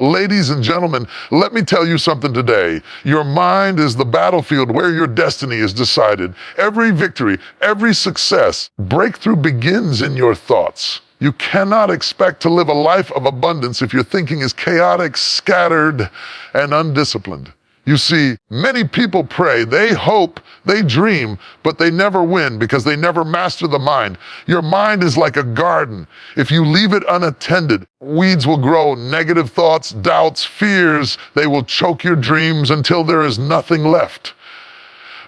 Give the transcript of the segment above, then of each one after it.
Ladies and gentlemen, let me tell you something today. Your mind is the battlefield where your destiny is decided. Every victory, every success, breakthrough begins in your thoughts. You cannot expect to live a life of abundance if your thinking is chaotic, scattered, and undisciplined. You see, many people pray, they hope, they dream, but they never win because they never master the mind. Your mind is like a garden. If you leave it unattended, weeds will grow, negative thoughts, doubts, fears. They will choke your dreams until there is nothing left.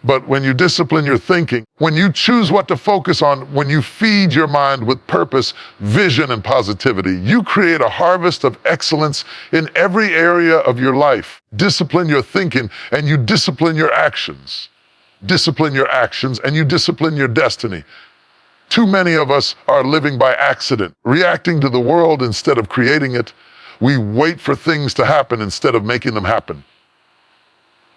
But when you discipline your thinking, when you choose what to focus on, when you feed your mind with purpose, vision, and positivity, you create a harvest of excellence in every area of your life. Discipline your thinking and you discipline your actions. Discipline your actions and you discipline your destiny. Too many of us are living by accident, reacting to the world instead of creating it. We wait for things to happen instead of making them happen.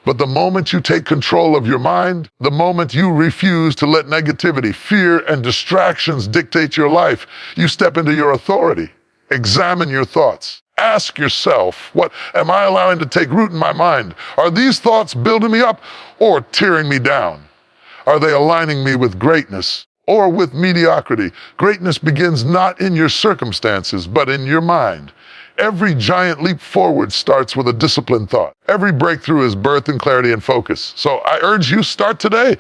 But the moment you take control of your mind, the moment you refuse to let negativity, fear, and distractions dictate your life, you step into your authority. Examine your thoughts. Ask yourself, what am I allowing to take root in my mind? Are these thoughts building me up or tearing me down? Are they aligning me with greatness or with mediocrity? Greatness begins not in your circumstances, but in your mind. Every giant leap forward starts with a disciplined thought. Every breakthrough is birthed in clarity and focus. So I urge you, start today.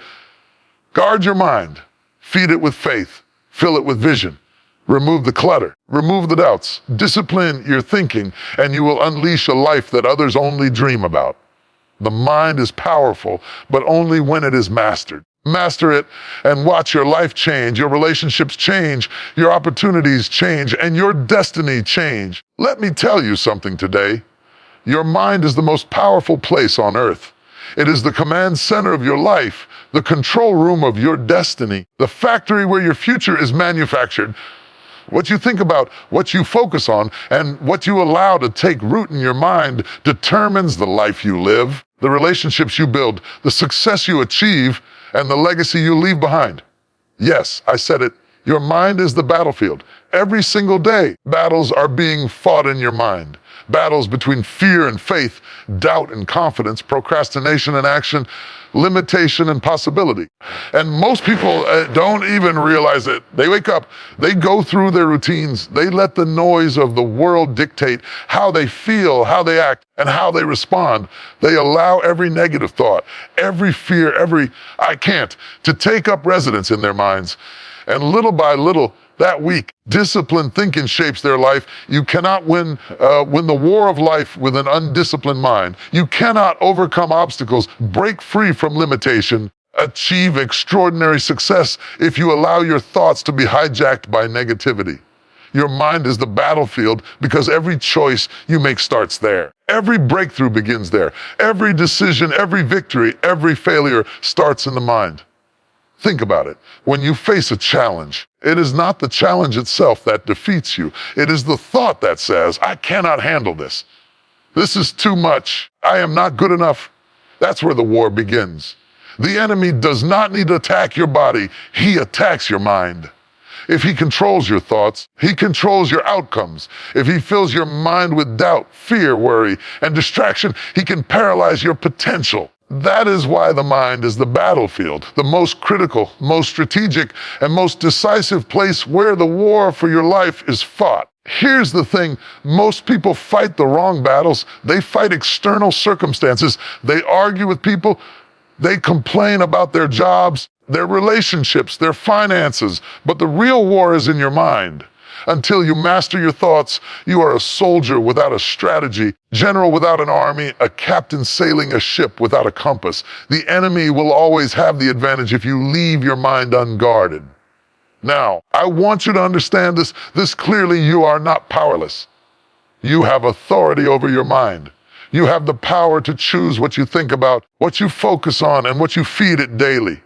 Guard your mind. Feed it with faith. Fill it with vision. Remove the clutter. Remove the doubts. Discipline your thinking, and you will unleash a life that others only dream about. The mind is powerful, but only when it is mastered. Master it and watch your life change, your relationships change, your opportunities change, and your destiny change. Let me tell you something today. Your mind is the most powerful place on earth. It is the command center of your life, the control room of your destiny, the factory where your future is manufactured. What you think about, what you focus on, and what you allow to take root in your mind determines the life you live, the relationships you build, the success you achieve, and the legacy you leave behind. Yes, I said it. Your mind is the battlefield. Every single day, battles are being fought in your mind. Battles between fear and faith, doubt and confidence, procrastination and action, limitation and possibility. And most people don't even realize it. They wake up, they go through their routines, they let the noise of the world dictate how they feel, how they act, and how they respond. They allow every negative thought, every fear, every "I can't" to take up residence in their minds. And little by little, that week, disciplined thinking shapes their life. You cannot win the war of life with an undisciplined mind. You cannot overcome obstacles, break free from limitation, achieve extraordinary success if you allow your thoughts to be hijacked by negativity. Your mind is the battlefield because every choice you make starts there. Every breakthrough begins there. Every decision, every victory, every failure starts in the mind. Think about it. When you face a challenge, it is not the challenge itself that defeats you. It is the thought that says, "I cannot handle this. This is too much. I am not good enough." That's where the war begins. The enemy does not need to attack your body. He attacks your mind. If he controls your thoughts, he controls your outcomes. If he fills your mind with doubt, fear, worry, and distraction, he can paralyze your potential. That is why the mind is the battlefield, the most critical, most strategic, and most decisive place where the war for your life is fought. Here's the thing, most people fight the wrong battles. They fight external circumstances. They argue with people. They complain about their jobs, their relationships, their finances. But the real war is in your mind. Until you master your thoughts, you are a soldier without a strategy, general without an army, a captain sailing a ship without a compass. The enemy will always have the advantage if you leave your mind unguarded. Now, I want you to understand this clearly. You are not powerless. You have authority over your mind. You have the power to choose what you think about, what you focus on, and what you feed it daily.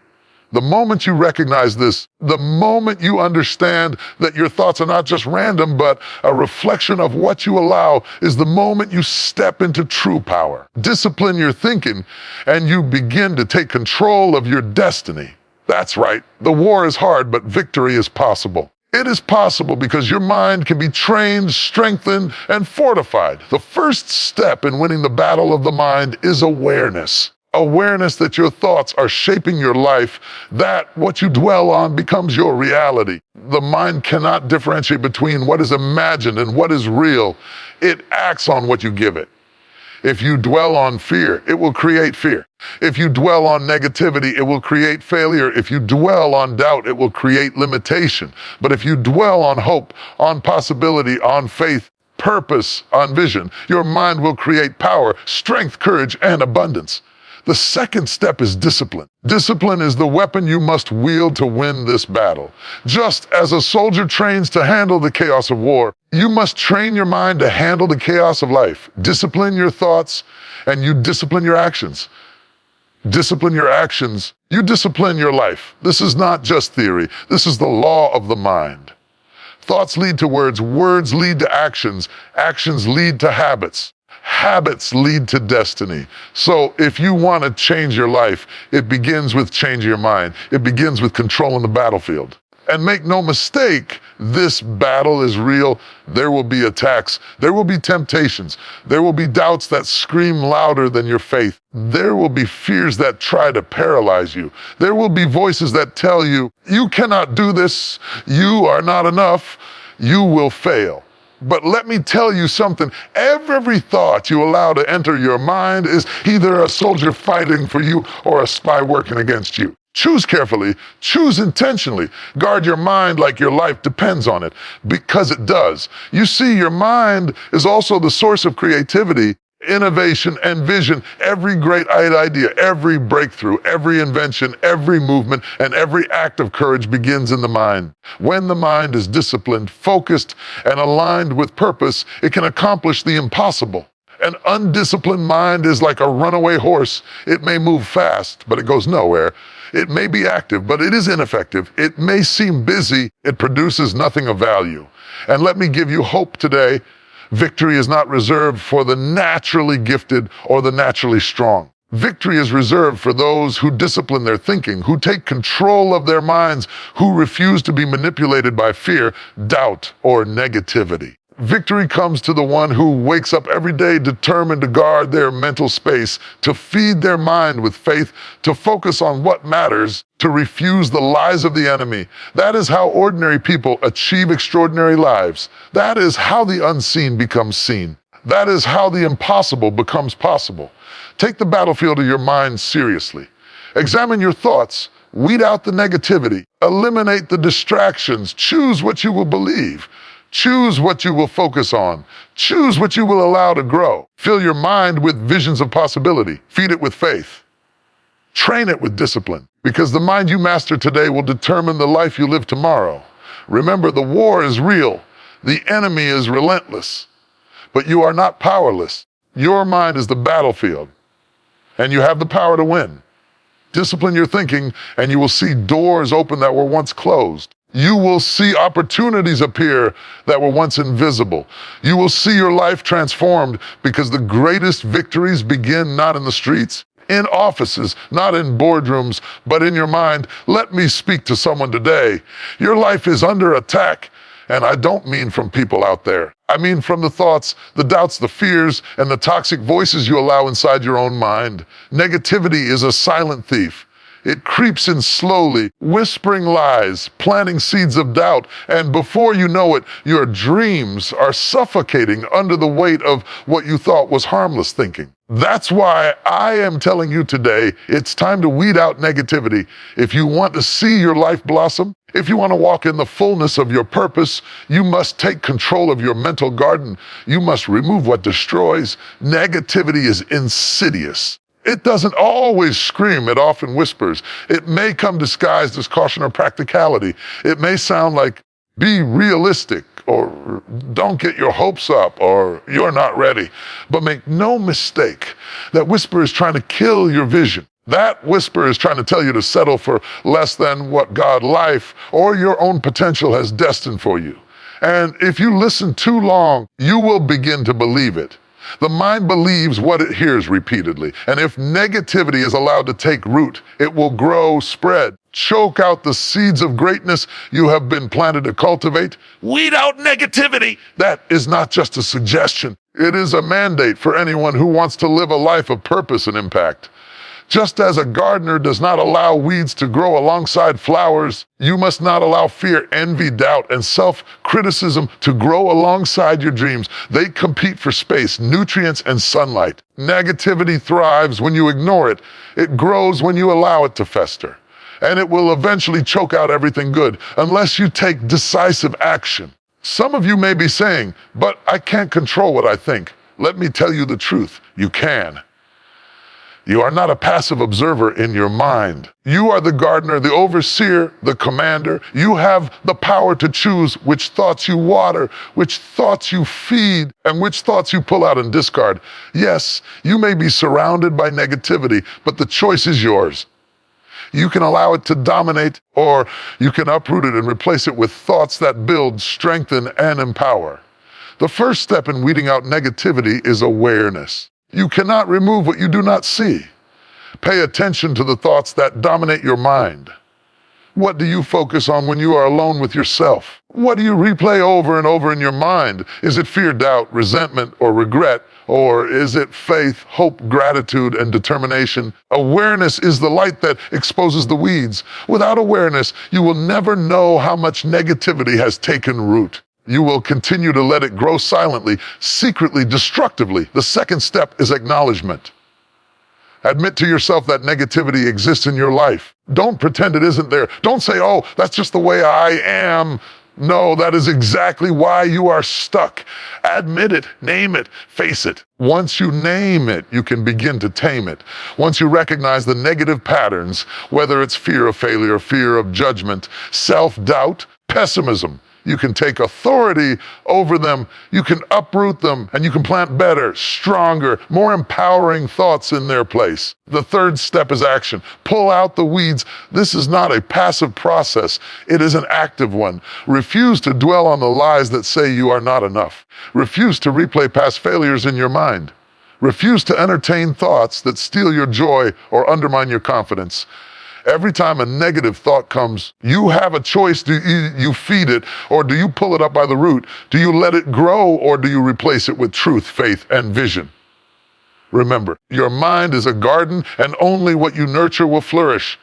The moment you recognize this, the moment you understand that your thoughts are not just random, but a reflection of what you allow, is the moment you step into true power. Discipline your thinking, and you begin to take control of your destiny. That's right. The war is hard, but victory is possible. It is possible because your mind can be trained, strengthened, and fortified. The first step in winning the battle of the mind is awareness. Awareness that your thoughts are shaping your life, that what you dwell on becomes your reality. The mind cannot differentiate between what is imagined and what is real. It acts on what you give it. If you dwell on fear, it will create fear. If you dwell on negativity, it will create failure. If you dwell on doubt, it will create limitation. But if you dwell on hope, on possibility, on faith, purpose, on vision, your mind will create power, strength, courage, and abundance. The second step is discipline. Discipline is the weapon you must wield to win this battle. Just as a soldier trains to handle the chaos of war, you must train your mind to handle the chaos of life. Discipline your thoughts, and you discipline your actions. Discipline your actions, you discipline your life. This is not just theory. This is the law of the mind. Thoughts lead to words lead to actions, actions lead to habits. Habits lead to destiny. So if you want to change your life, it begins with changing your mind. It begins with controlling the battlefield. And make no mistake, this battle is real. There will be attacks. There will be temptations. There will be doubts that scream louder than your faith. There will be fears that try to paralyze you. There will be voices that tell you, you cannot do this. You are not enough. You will fail. But let me tell you something, every thought you allow to enter your mind is either a soldier fighting for you or a spy working against you. Choose carefully, choose intentionally, guard your mind like your life depends on it, because it does. You see, your mind is also the source of creativity, innovation, and vision. Every great idea, every breakthrough, every invention, every movement, and every act of courage begins in the mind. When the mind is disciplined, focused, and aligned with purpose, it can accomplish the impossible. An undisciplined mind is like a runaway horse. It may move fast, but it goes nowhere. It may be active, but it is ineffective. It may seem busy. It produces nothing of value. And let me give you hope today. Victory is not reserved for the naturally gifted or the naturally strong. Victory is reserved for those who discipline their thinking, who take control of their minds, who refuse to be manipulated by fear, doubt, or negativity. Victory comes to the one who wakes up every day determined to guard their mental space, to feed their mind with faith, to focus on what matters, to refuse the lies of the enemy. That is how ordinary people achieve extraordinary lives. That is how the unseen becomes seen. That is how the impossible becomes possible. Take the battlefield of your mind seriously. Examine your thoughts. Weed out the negativity. Eliminate the distractions. Choose what you will believe. Choose what you will focus on. Choose what you will allow to grow. Fill your mind with visions of possibility. Feed it with faith. Train it with discipline, because the mind you master today will determine the life you live tomorrow. Remember, the war is real. The enemy is relentless, but you are not powerless. Your mind is the battlefield, and you have the power to win. Discipline your thinking, and you will see doors open that were once closed. You will see opportunities appear that were once invisible. You will see your life transformed, because the greatest victories begin not in the streets, in offices, not in boardrooms, but in your mind. Let me speak to someone today. Your life is under attack, and I don't mean from people out there. I mean from the thoughts, the doubts, the fears, and the toxic voices you allow inside your own mind. Negativity is a silent thief. It creeps in slowly, whispering lies, planting seeds of doubt, and before you know it, your dreams are suffocating under the weight of what you thought was harmless thinking. That's why I am telling you today, it's time to weed out negativity. If you want to see your life blossom, if you want to walk in the fullness of your purpose, you must take control of your mental garden. You must remove what destroys. Negativity is insidious. It doesn't always scream, it often whispers. It may come disguised as caution or practicality. It may sound like, be realistic, or don't get your hopes up, or you're not ready. But make no mistake, that whisper is trying to kill your vision. That whisper is trying to tell you to settle for less than what God, life, or your own potential has destined for you. And if you listen too long, you will begin to believe it. The mind believes what it hears repeatedly, and if negativity is allowed to take root, it will grow, spread, choke out the seeds of greatness you have been planted to cultivate. Weed out negativity. That is not just a suggestion. It is a mandate for anyone who wants to live a life of purpose and impact. Just as a gardener does not allow weeds to grow alongside flowers, you must not allow fear, envy, doubt, and self-criticism to grow alongside your dreams. They compete for space, nutrients, and sunlight. Negativity thrives when you ignore it. It grows when you allow it to fester. And it will eventually choke out everything good unless you take decisive action. Some of you may be saying, "But I can't control what I think." Let me tell you the truth. You can. You are not a passive observer in your mind. You are the gardener, the overseer, the commander. You have the power to choose which thoughts you water, which thoughts you feed, and which thoughts you pull out and discard. Yes, you may be surrounded by negativity, but the choice is yours. You can allow it to dominate, or you can uproot it and replace it with thoughts that build, strengthen, and empower. The first step in weeding out negativity is awareness. You cannot remove what you do not see. Pay attention to the thoughts that dominate your mind. What do you focus on when you are alone with yourself? What do you replay over and over in your mind? Is it fear, doubt, resentment, or regret? Or is it faith, hope, gratitude, and determination? Awareness is the light that exposes the weeds. Without awareness, you will never know how much negativity has taken root. You will continue to let it grow silently, secretly, destructively. The second step is acknowledgement. Admit to yourself that negativity exists in your life. Don't pretend it isn't there. Don't say, "Oh, that's just the way I am." No, that is exactly why you are stuck. Admit it, name it, face it. Once you name it, you can begin to tame it. Once you recognize the negative patterns, whether it's fear of failure, fear of judgment, self-doubt, pessimism, you can take authority over them, you can uproot them, and you can plant better, stronger, more empowering thoughts in their place. The third step is action. Pull out the weeds. This is not a passive process. It is an active one. Refuse to dwell on the lies that say you are not enough. Refuse to replay past failures in your mind. Refuse to entertain thoughts that steal your joy or undermine your confidence. Every time a negative thought comes, you have a choice. Do you feed it, or do you pull it up by the root? Do you let it grow, or do you replace it with truth, faith, and vision? Remember, your mind is a garden, and only what you nurture will flourish.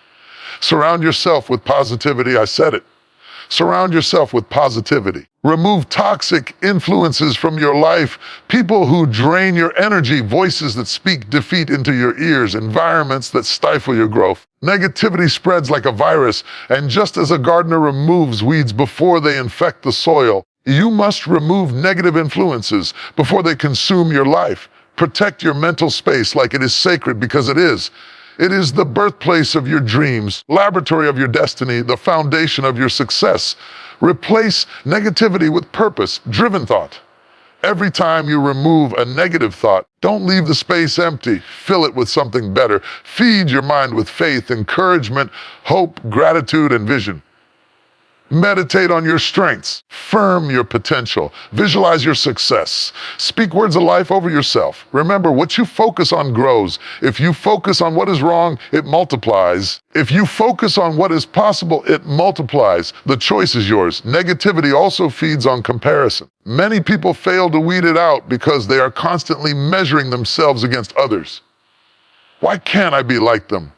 Surround yourself with positivity. I said it. Surround yourself with positivity. Remove toxic influences from your life, people who drain your energy, voices that speak defeat into your ears, environments that stifle your growth. Negativity spreads like a virus, and just as a gardener removes weeds before they infect the soil, you must remove negative influences before they consume your life. Protect your mental space like it is sacred, because it is. It is the birthplace of your dreams, laboratory of your destiny, the foundation of your success. Replace negativity with purpose-driven thought. Every time you remove a negative thought, don't leave the space empty. Fill it with something better. Feed your mind with faith, encouragement, hope, gratitude, and vision. Meditate on your strengths. Firm your potential. Visualize your success. Speak words of life over yourself. Remember, what you focus on grows. If you focus on what is wrong, it multiplies. If you focus on what is possible, it multiplies. The choice is yours. Negativity also feeds on comparison. Many people fail to weed it out because they are constantly measuring themselves against others. Why can't I be like them?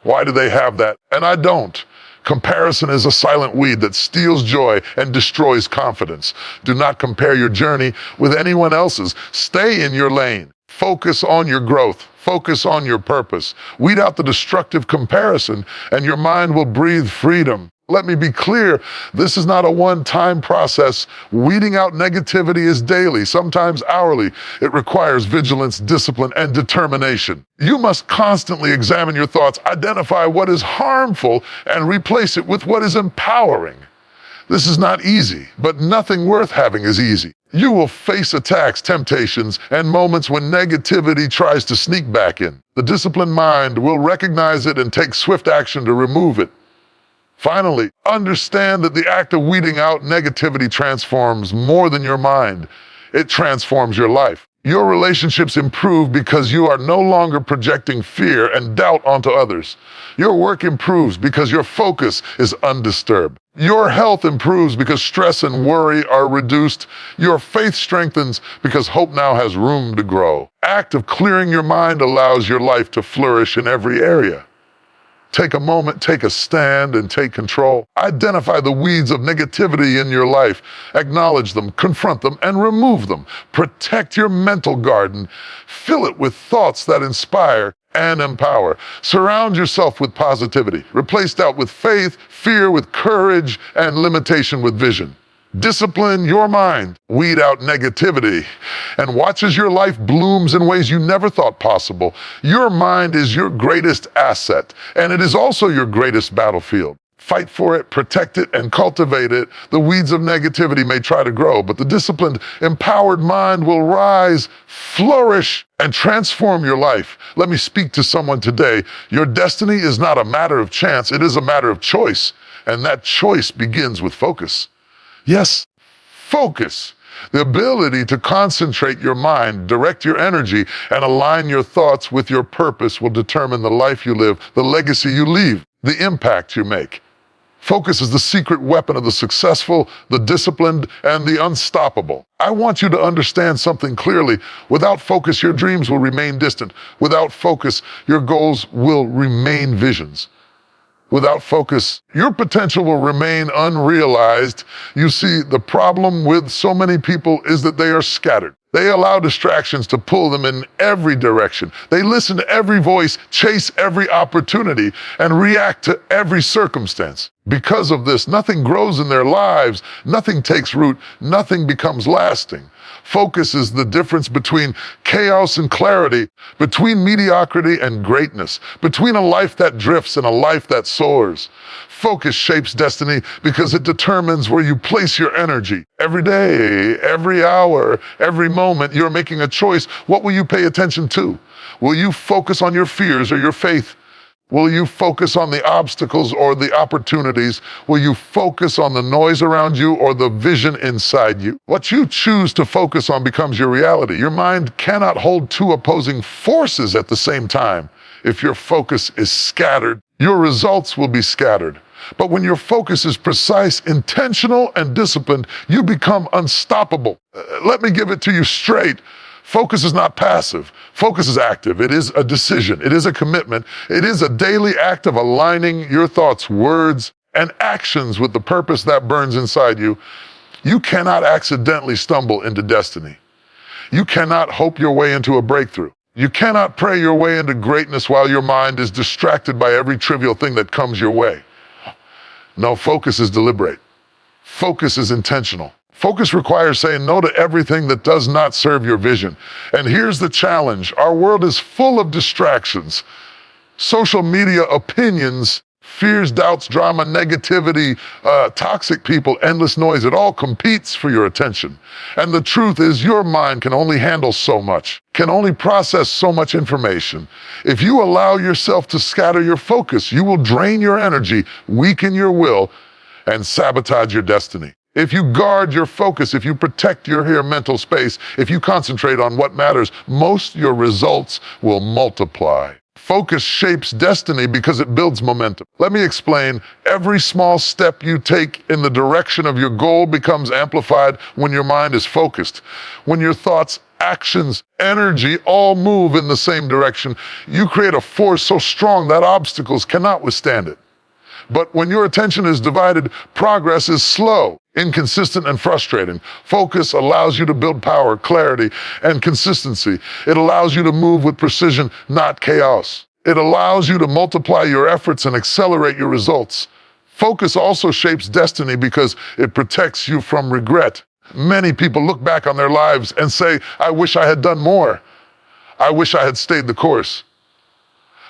Why do they have that and I don't? Comparison is a silent weed that steals joy and destroys confidence. Do not compare your journey with anyone else's. Stay in your lane. Focus on your growth. Focus on your purpose. Weed out the destructive comparison, and your mind will breathe freedom. Let me be clear, this is not a one-time process. Weeding out negativity is daily, sometimes hourly. It requires vigilance, discipline, and determination. You must constantly examine your thoughts, identify what is harmful, and replace it with what is empowering. This is not easy, but nothing worth having is easy. You will face attacks, temptations, and moments when negativity tries to sneak back in. The disciplined mind will recognize it and take swift action to remove it. Finally, understand that the act of weeding out negativity transforms more than your mind. It transforms your life. Your relationships improve because you are no longer projecting fear and doubt onto others. Your work improves because your focus is undisturbed. Your health improves because stress and worry are reduced. Your faith strengthens because hope now has room to grow. Act of clearing your mind allows your life to flourish in every area. Take a moment, take a stand, and take control. Identify the weeds of negativity in your life. Acknowledge them, confront them, and remove them. Protect your mental garden. Fill it with thoughts that inspire and empower. Surround yourself with positivity. Replace doubt with faith, fear with courage, and limitation with vision. Discipline your mind, weed out negativity, and watch as your life blooms in ways you never thought possible. Your mind is your greatest asset, and it is also your greatest battlefield. Fight for it, protect it, and cultivate it. The weeds of negativity may try to grow, but the disciplined, empowered mind will rise, flourish, and transform your life. Let me speak to someone today. Your destiny is not a matter of chance, it is a matter of choice, and that choice begins with focus. Yes, focus. The ability to concentrate your mind, direct your energy, and align your thoughts with your purpose will determine the life you live, the legacy you leave, the impact you make. Focus is the secret weapon of the successful, the disciplined, and the unstoppable. I want you to understand something clearly. Without focus, your dreams will remain distant. Without focus, your goals will remain visions. Without focus, your potential will remain unrealized. You see, the problem with so many people is that they are scattered. They allow distractions to pull them in every direction. They listen to every voice, chase every opportunity, and react to every circumstance. Because of this, nothing grows in their lives, nothing takes root, nothing becomes lasting. Focus is the difference between chaos and clarity, between mediocrity and greatness, between a life that drifts and a life that soars. Focus shapes destiny because it determines where you place your energy. Every day, every hour, every moment, you're making a choice. What will you pay attention to? Will you focus on your fears or your faith? Will you focus on the obstacles or the opportunities? Will you focus on the noise around you or the vision inside you? What you choose to focus on becomes your reality. Your mind cannot hold two opposing forces at the same time. If your focus is scattered, your results will be scattered. But when your focus is precise, intentional, and disciplined, you become unstoppable. Let me give it to you straight. Focus is not passive. Focus is active. It is a decision. It is a commitment. It is a daily act of aligning your thoughts, words, and actions with the purpose that burns inside you. You cannot accidentally stumble into destiny. You cannot hope your way into a breakthrough. You cannot pray your way into greatness while your mind is distracted by every trivial thing that comes your way. No, focus is deliberate. Focus is intentional. Focus requires saying no to everything that does not serve your vision. And here's the challenge. Our world is full of distractions. Social media opinions, fears, doubts, drama, negativity, toxic people, endless noise. It all competes for your attention. And the truth is your mind can only handle so much, can only process so much information. If you allow yourself to scatter your focus, you will drain your energy, weaken your will, and sabotage your destiny. If you guard your focus, if you protect your mental space, if you concentrate on what matters most, your results will multiply. Focus shapes destiny because it builds momentum. Let me explain. Every small step you take in the direction of your goal becomes amplified when your mind is focused. When your thoughts, actions, energy all move in the same direction, you create a force so strong that obstacles cannot withstand it. But when your attention is divided, progress is slow, inconsistent, and frustrating. Focus allows you to build power, clarity, and consistency. It allows you to move with precision, not chaos. It allows you to multiply your efforts and accelerate your results. Focus also shapes destiny because it protects you from regret. Many people look back on their lives and say, I wish I had done more. I wish I had stayed the course.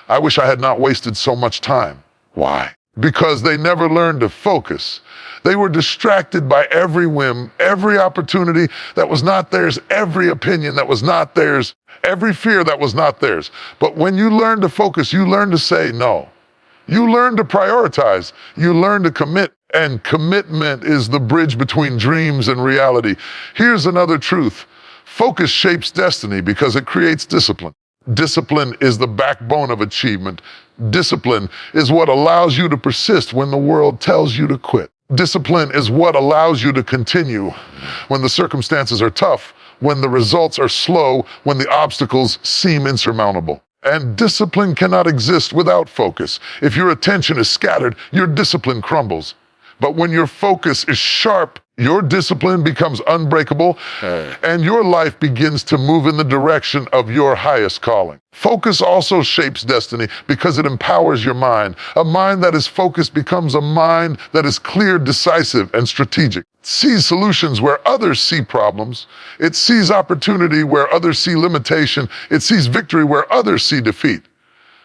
I wish I had not wasted so much time. Why? Because they never learned to focus. They were distracted by every whim, every opportunity that was not theirs, every opinion that was not theirs, every fear that was not theirs. But when you learn to focus, you learn to say no. You learn to prioritize. You learn to commit. And commitment is the bridge between dreams and reality. Here's another truth. Focus shapes destiny because it creates discipline. Discipline is the backbone of achievement. Discipline is what allows you to persist when the world tells you to quit. Discipline is what allows you to continue when the circumstances are tough, when the results are slow, when the obstacles seem insurmountable. And discipline cannot exist without focus. If your attention is scattered, your discipline crumbles. But when your focus is sharp, your discipline becomes unbreakable, and your life begins to move in the direction of your highest calling. Focus also shapes destiny because it empowers your mind. A mind that is focused becomes a mind that is clear, decisive, and strategic. It sees solutions where others see problems. It sees opportunity where others see limitation. It sees victory where others see defeat.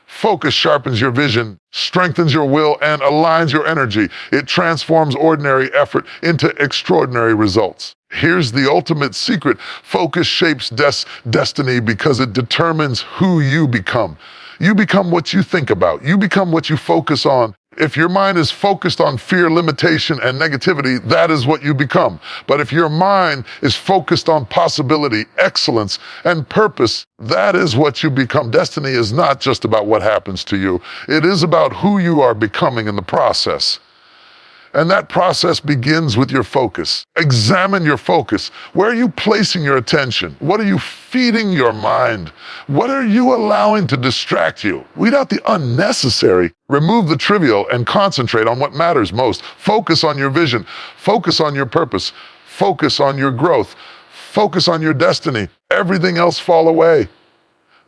Focus sharpens your vision, strengthens your will, and aligns your energy. It transforms ordinary effort into extraordinary results. Here's the ultimate secret. Focus shapes destiny because it determines who you become. You become what you think about. You become what you focus on. If your mind is focused on fear, limitation, and negativity, that is what you become. But if your mind is focused on possibility, excellence, and purpose, that is what you become. Destiny is not just about what happens to you. It is about who you are becoming in the process. And that process begins with your focus. Examine your focus. Where are you placing your attention? What are you feeding your mind? What are you allowing to distract you? Weed out the unnecessary. Remove the trivial and concentrate on what matters most. Focus on your vision. Focus on your purpose. Focus on your growth. Focus on your destiny. Everything else fall away.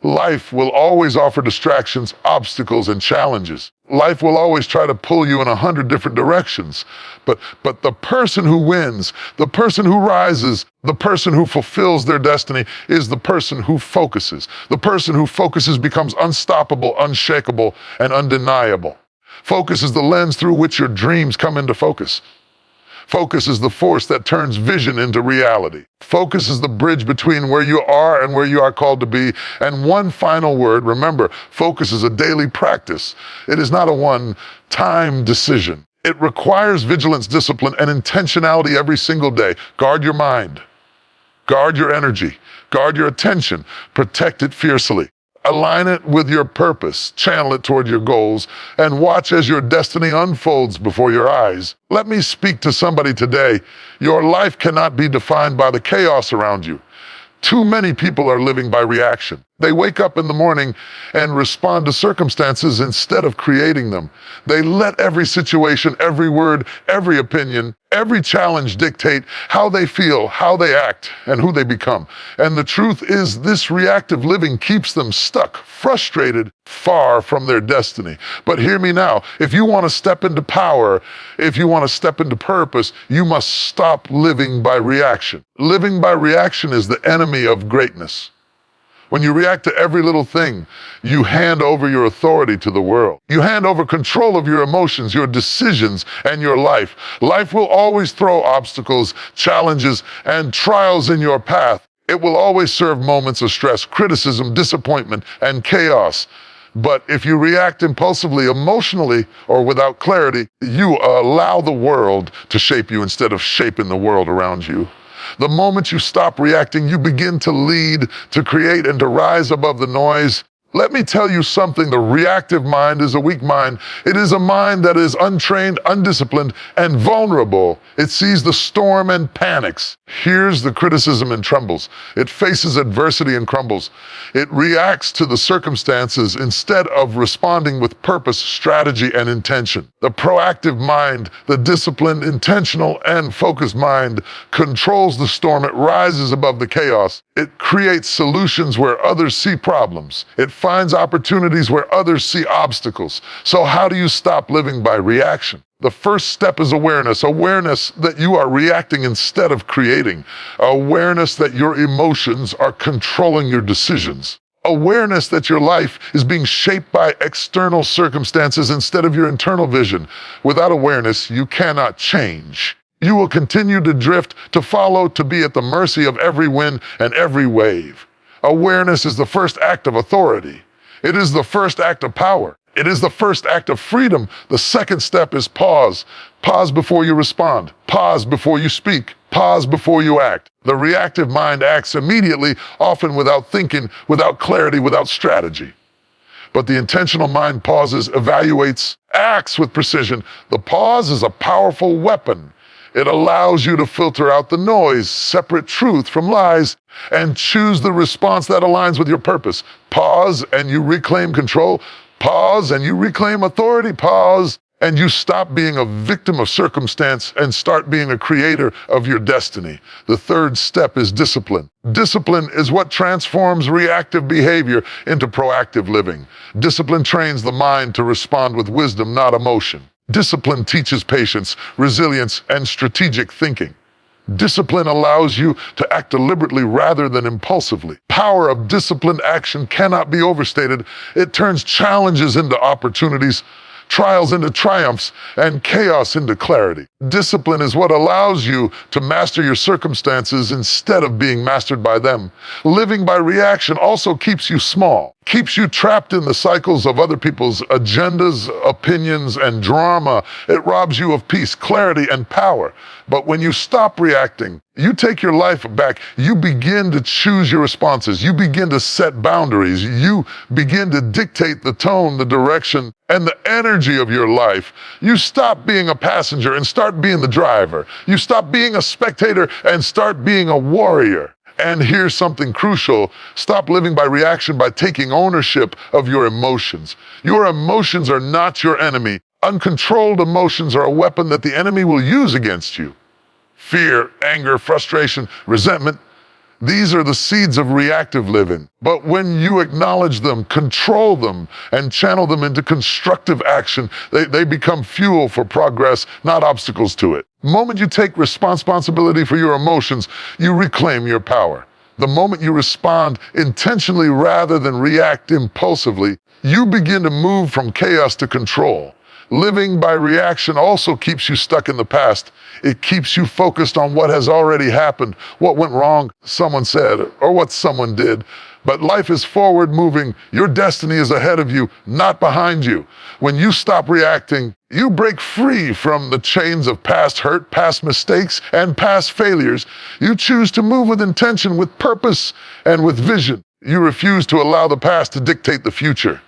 Life will always offer distractions, obstacles, and challenges. Life will always try to pull you in 100 different directions. But the person who wins, the person who rises, the person who fulfills their destiny is the person who focuses. The person who focuses becomes unstoppable, unshakable, and undeniable. Focus is the lens through which your dreams come into focus. Focus is the force that turns vision into reality. Focus is the bridge between where you are and where you are called to be. And one final word, remember, focus is a daily practice. It is not a one-time decision. It requires vigilance, discipline, and intentionality every single day. Guard your mind. Guard your energy. Guard your attention. Protect it fiercely. Align it with your purpose, channel it toward your goals, and watch as your destiny unfolds before your eyes. Let me speak to somebody today. Your life cannot be defined by the chaos around you. Too many people are living by reaction. They wake up in the morning and respond to circumstances instead of creating them. They let every situation, every word, every opinion, every challenge dictate how they feel, how they act, and who they become. And the truth is, this reactive living keeps them stuck, frustrated, far from their destiny. But hear me now, if you want to step into power, if you want to step into purpose, you must stop living by reaction. Living by reaction is the enemy of greatness. When you react to every little thing, you hand over your authority to the world. You hand over control of your emotions, your decisions, and your life. Life will always throw obstacles, challenges, and trials in your path. It will always serve moments of stress, criticism, disappointment, and chaos. But if you react impulsively, emotionally, or without clarity, you allow the world to shape you instead of shaping the world around you. The moment you stop reacting, you begin to lead, to create, and to rise above the noise. Let me tell you something. The reactive mind is a weak mind. It is a mind that is untrained, undisciplined, and vulnerable. It sees the storm and panics, hears the criticism and trembles. It faces adversity and crumbles. It reacts to the circumstances instead of responding with purpose, strategy, and intention. The proactive mind, the disciplined, intentional, and focused mind controls the storm. It rises above the chaos. It creates solutions where others see problems. It finds opportunities where others see obstacles. So how do you stop living by reaction? The first step is awareness. Awareness that you are reacting instead of creating. Awareness that your emotions are controlling your decisions. Awareness that your life is being shaped by external circumstances instead of your internal vision. Without awareness, you cannot change. You will continue to drift, to follow, to be at the mercy of every wind and every wave. Awareness is the first act of authority. It is the first act of power. It is the first act of freedom. The second step is pause. Pause before you respond. Pause before you speak. Pause before you act. The reactive mind acts immediately, often without thinking, without clarity, without strategy. But the intentional mind pauses, evaluates, acts with precision. The pause is a powerful weapon. It allows you to filter out the noise, separate truth from lies, and choose the response that aligns with your purpose. Pause and you reclaim control. Pause and you reclaim authority. Pause and you stop being a victim of circumstance and start being a creator of your destiny. The third step is discipline. Discipline is what transforms reactive behavior into proactive living. Discipline trains the mind to respond with wisdom, not emotion. Discipline teaches patience, resilience, and strategic thinking. Discipline allows you to act deliberately rather than impulsively. Power of disciplined action cannot be overstated. It turns challenges into opportunities, trials into triumphs, and chaos into clarity. Discipline is what allows you to master your circumstances instead of being mastered by them. Living by reaction also keeps you small, keeps you trapped in the cycles of other people's agendas, opinions, and drama. It robs you of peace, clarity, and power. But when you stop reacting, you take your life back. You begin to choose your responses. You begin to set boundaries. You begin to dictate the tone, the direction, and the energy of your life. You stop being a passenger and start being the driver. You stop being a spectator and start being a warrior. And here's something crucial. Stop living by reaction by taking ownership of your emotions. Your emotions are not your enemy. Uncontrolled emotions are a weapon that the enemy will use against you. Fear, anger, frustration, resentment, these are the seeds of reactive living. But when you acknowledge them, control them, and channel them into constructive action, they become fuel for progress, not obstacles to it. The moment you take responsibility for your emotions, you reclaim your power. The moment you respond intentionally rather than react impulsively, you begin to move from chaos to control. Living by reaction also keeps you stuck in the past. It keeps you focused on what has already happened, what went wrong, someone said, or what someone did. But life is forward moving. Your destiny is ahead of you, not behind you. When you stop reacting, you break free from the chains of past hurt, past mistakes, and past failures. You choose to move with intention, with purpose, and with vision. You refuse to allow the past to dictate the future.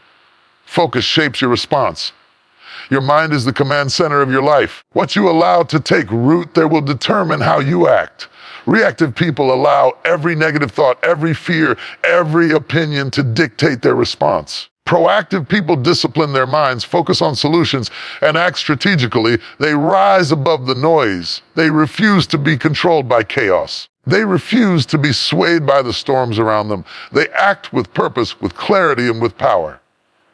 Focus shapes your response. Your mind is the command center of your life. What you allow to take root there will determine how you act. Reactive people allow every negative thought, every fear, every opinion to dictate their response. Proactive people discipline their minds, focus on solutions, and act strategically. They rise above the noise. They refuse to be controlled by chaos. They refuse to be swayed by the storms around them. They act with purpose, with clarity, and with power.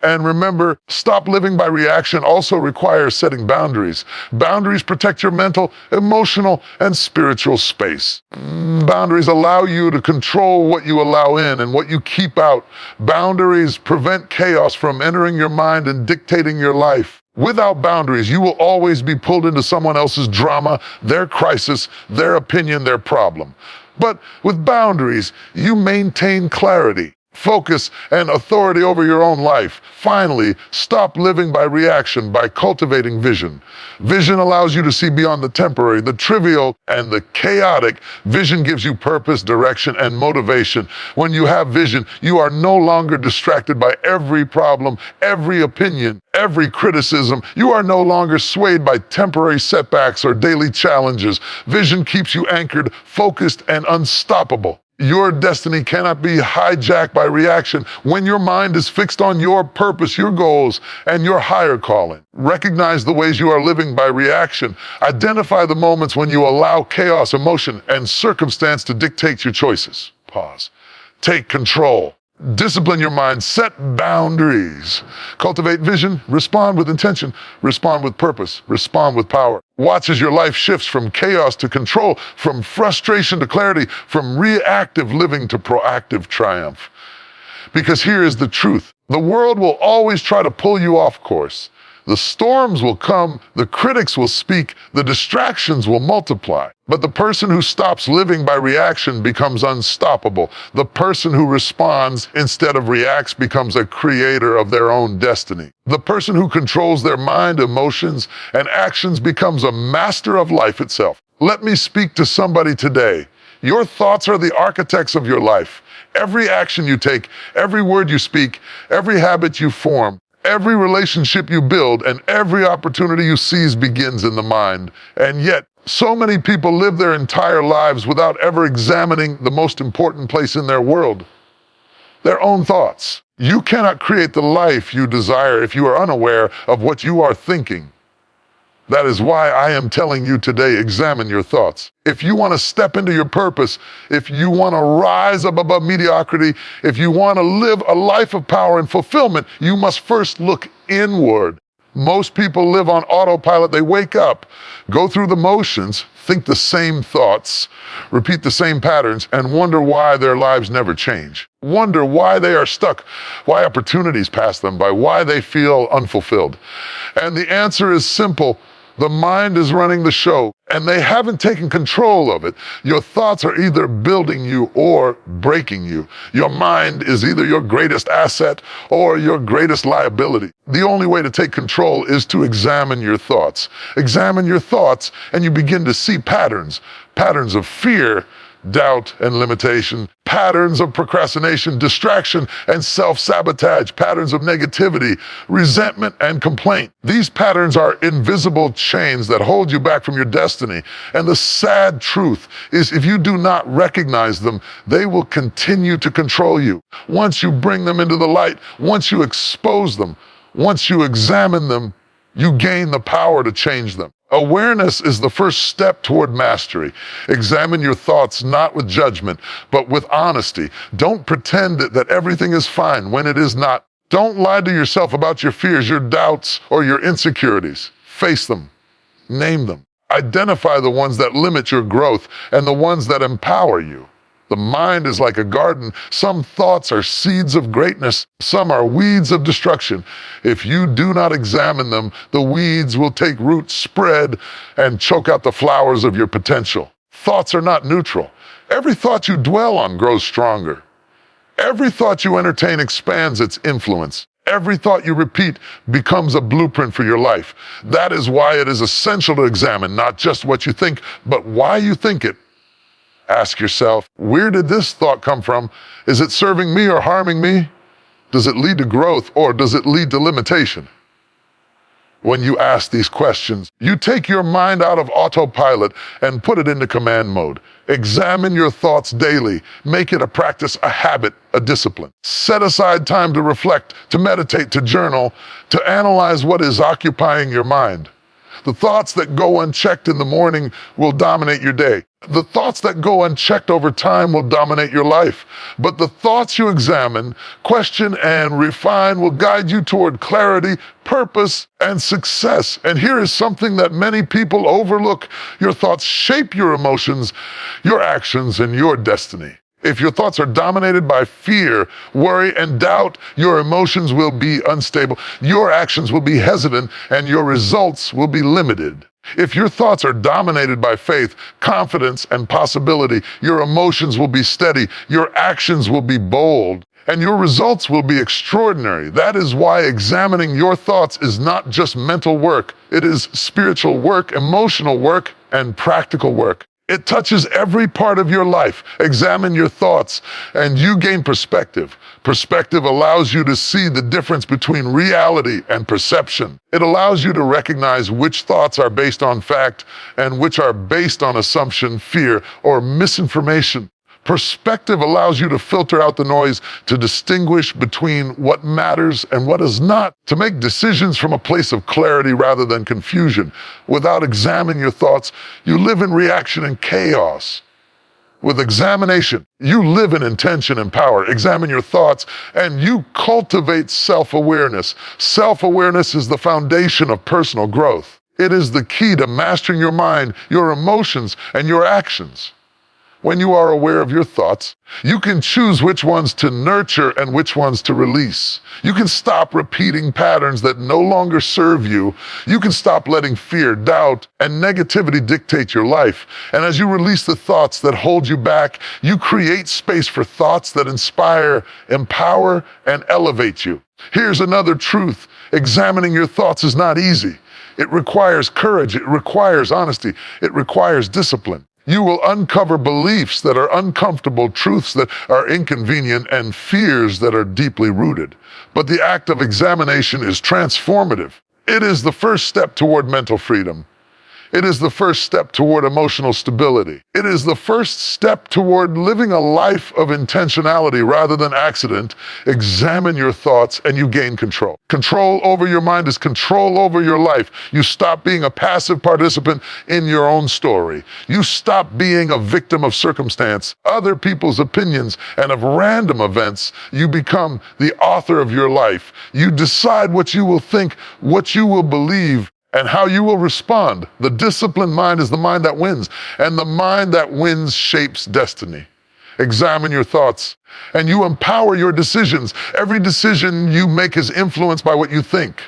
And remember, stop living by reaction also requires setting boundaries. Boundaries protect your mental, emotional, and spiritual space. Boundaries allow you to control what you allow in and what you keep out. Boundaries prevent chaos from entering your mind and dictating your life. Without boundaries, you will always be pulled into someone else's drama, their crisis, their opinion, their problem. But with boundaries, you maintain clarity, focus, and authority over your own life. Finally, stop living by reaction by cultivating vision. Vision allows you to see beyond the temporary, the trivial, and the chaotic. Vision gives you purpose, direction, and motivation. When you have vision, you are no longer distracted by every problem, every opinion, every criticism. You are no longer swayed by temporary setbacks or daily challenges. Vision keeps you anchored, focused, and unstoppable. Your destiny cannot be hijacked by reaction when your mind is fixed on your purpose, your goals, and your higher calling. Recognize the ways you are living by reaction. Identify the moments when you allow chaos, emotion, and circumstance to dictate your choices. Pause. Take control. Discipline your mind, set boundaries, cultivate vision, respond with intention, respond with purpose, respond with power. Watch as your life shifts from chaos to control, from frustration to clarity, from reactive living to proactive triumph. Because here is the truth. The world will always try to pull you off course. The storms will come, the critics will speak, the distractions will multiply. But the person who stops living by reaction becomes unstoppable. The person who responds instead of reacts becomes a creator of their own destiny. The person who controls their mind, emotions, and actions becomes a master of life itself. Let me speak to somebody today. Your thoughts are the architects of your life. Every action you take, every word you speak, every habit you form, every relationship you build, and every opportunity you seize begins in the mind. And yet, so many people live their entire lives without ever examining the most important place in their world, their own thoughts. You cannot create the life you desire if you are unaware of what you are thinking. That is why I am telling you today, examine your thoughts. If you want to step into your purpose, if you want to rise above mediocrity, if you want to live a life of power and fulfillment, you must first look inward. Most people live on autopilot. They wake up, go through the motions, think the same thoughts, repeat the same patterns, and wonder why their lives never change. Wonder why they are stuck, why opportunities pass them by, why they feel unfulfilled. And the answer is simple. The mind is running the show, and they haven't taken control of it. Your thoughts are either building you or breaking you. Your mind is either your greatest asset or your greatest liability. The only way to take control is to examine your thoughts. Examine your thoughts, and you begin to see patterns of fear, doubt, and limitation, patterns of procrastination, distraction, and self-sabotage, patterns of negativity, resentment, and complaint. These patterns are invisible chains that hold you back from your destiny. And the sad truth is, if you do not recognize them, they will continue to control you. Once you bring them into the light, once you expose them, once you examine them, you gain the power to change them. Awareness is the first step toward mastery. Examine your thoughts not with judgment, but with honesty. Don't pretend that everything is fine when it is not. Don't lie to yourself about your fears, your doubts, or your insecurities. Face them. Name them. Identify the ones that limit your growth and the ones that empower you. The mind is like a garden. Some thoughts are seeds of greatness. Some are weeds of destruction. If you do not examine them, the weeds will take root, spread, and choke out the flowers of your potential. Thoughts are not neutral. Every thought you dwell on grows stronger. Every thought you entertain expands its influence. Every thought you repeat becomes a blueprint for your life. That is why it is essential to examine not just what you think, but why you think it. Ask yourself, where did this thought come from? Is it serving me or harming me? Does it lead to growth or does it lead to limitation? When you ask these questions, you take your mind out of autopilot and put it into command mode. Examine your thoughts daily. Make it a practice, a habit, a discipline. Set aside time to reflect, to meditate, to journal, to analyze what is occupying your mind. The thoughts that go unchecked in the morning will dominate your day. The thoughts that go unchecked over time will dominate your life. But the thoughts you examine, question, and refine will guide you toward clarity, purpose, and success. And here is something that many people overlook. Your thoughts shape your emotions, your actions, and your destiny. If your thoughts are dominated by fear, worry, and doubt, your emotions will be unstable, your actions will be hesitant, and your results will be limited. If your thoughts are dominated by faith, confidence, and possibility, your emotions will be steady, your actions will be bold, and your results will be extraordinary. That is why examining your thoughts is not just mental work. It is spiritual work, emotional work, and practical work. It touches every part of your life. Examine your thoughts, and you gain perspective. Perspective allows you to see the difference between reality and perception. It allows you to recognize which thoughts are based on fact and which are based on assumption, fear, or misinformation. Perspective allows you to filter out the noise, to distinguish between what matters and what is not, to make decisions from a place of clarity rather than confusion. Without examining your thoughts, you live in reaction and chaos. With examination, you live in intention and power. Examine your thoughts, and you cultivate self-awareness. Self-awareness is the foundation of personal growth. It is the key to mastering your mind, your emotions, and your actions. When you are aware of your thoughts, you can choose which ones to nurture and which ones to release. You can stop repeating patterns that no longer serve you. You can stop letting fear, doubt, and negativity dictate your life. And as you release the thoughts that hold you back, you create space for thoughts that inspire, empower, and elevate you. Here's another truth. Examining your thoughts is not easy. It requires courage. It requires honesty. It requires discipline. You will uncover beliefs that are uncomfortable, truths that are inconvenient, and fears that are deeply rooted. But the act of examination is transformative. It is the first step toward mental freedom. It is the first step toward emotional stability. It is the first step toward living a life of intentionality rather than accident. Examine your thoughts and you gain control. Control over your mind is control over your life. You stop being a passive participant in your own story. You stop being a victim of circumstance, other people's opinions, and of random events. You become the author of your life. You decide what you will think, what you will believe, and how you will respond. The disciplined mind is the mind that wins, and the mind that wins shapes destiny. Examine your thoughts, and you empower your decisions. Every decision you make is influenced by what you think.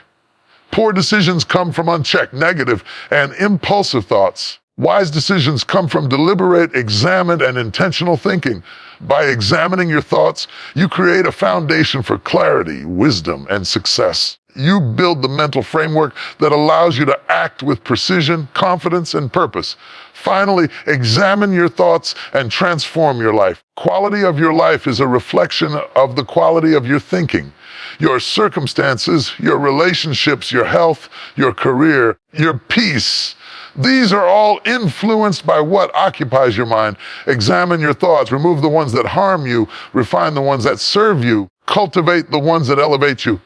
Poor decisions come from unchecked, negative, and impulsive thoughts. Wise decisions come from deliberate, examined, and intentional thinking. By examining your thoughts, you create a foundation for clarity, wisdom, and success. You build the mental framework that allows you to act with precision, confidence, and purpose. Finally, examine your thoughts and transform your life. Quality of your life is a reflection of the quality of your thinking. Your circumstances, your relationships, your health, your career, your peace, these are all influenced by what occupies your mind. Examine your thoughts, remove the ones that harm you, refine the ones that serve you, cultivate the ones that elevate you.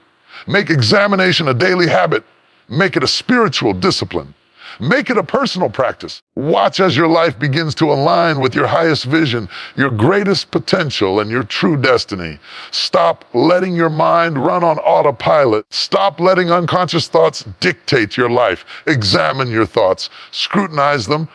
Make examination a daily habit. Make it a spiritual discipline. Make it a personal practice. Watch as your life begins to align with your highest vision, your greatest potential, and your true destiny. Stop letting your mind run on autopilot. Stop letting unconscious thoughts dictate your life. Examine your thoughts. Scrutinize them.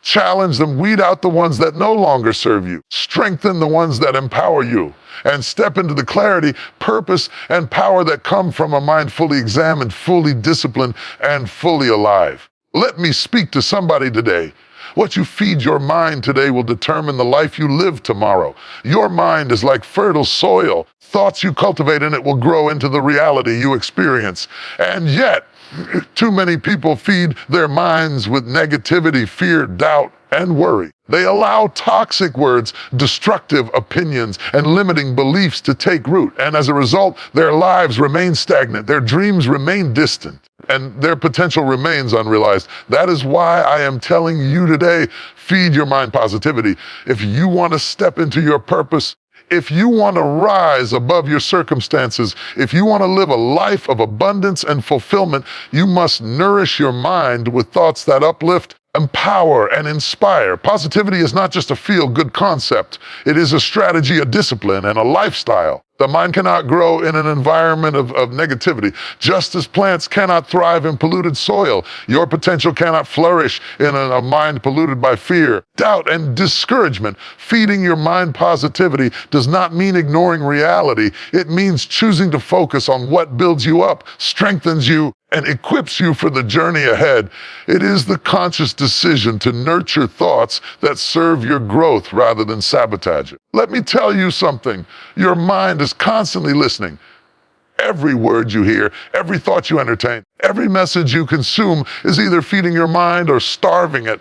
Challenge them. Weed out the ones that no longer serve you. Strengthen the ones that empower you. And step into the clarity, purpose, and power that come from a mind fully examined, fully disciplined, and fully alive. Let me speak to somebody today. What you feed your mind today will determine the life you live tomorrow. Your mind is like fertile soil. Thoughts you cultivate in it will grow into the reality you experience. And yet, too many people feed their minds with negativity, fear, doubt, and worry. They allow toxic words, destructive opinions, and limiting beliefs to take root. And as a result, their lives remain stagnant, their dreams remain distant, and their potential remains unrealized. That is why I am telling you today, feed your mind positivity. If you want to step into your purpose, if you want to rise above your circumstances, if you want to live a life of abundance and fulfillment, you must nourish your mind with thoughts that uplift, empower, and inspire. Positivity is not just a feel-good concept. It is a strategy, a discipline, and a lifestyle. The mind cannot grow in an environment of negativity. Just as plants cannot thrive in polluted soil, your potential cannot flourish in a mind polluted by fear, doubt, and discouragement. Feeding your mind positivity does not mean ignoring reality. It means choosing to focus on what builds you up, strengthens you, and equips you for the journey ahead. It is the conscious decision to nurture thoughts that serve your growth rather than sabotage it. Let me tell you something. Your mind is constantly listening. Every word you hear, every thought you entertain, every message you consume is either feeding your mind or starving it.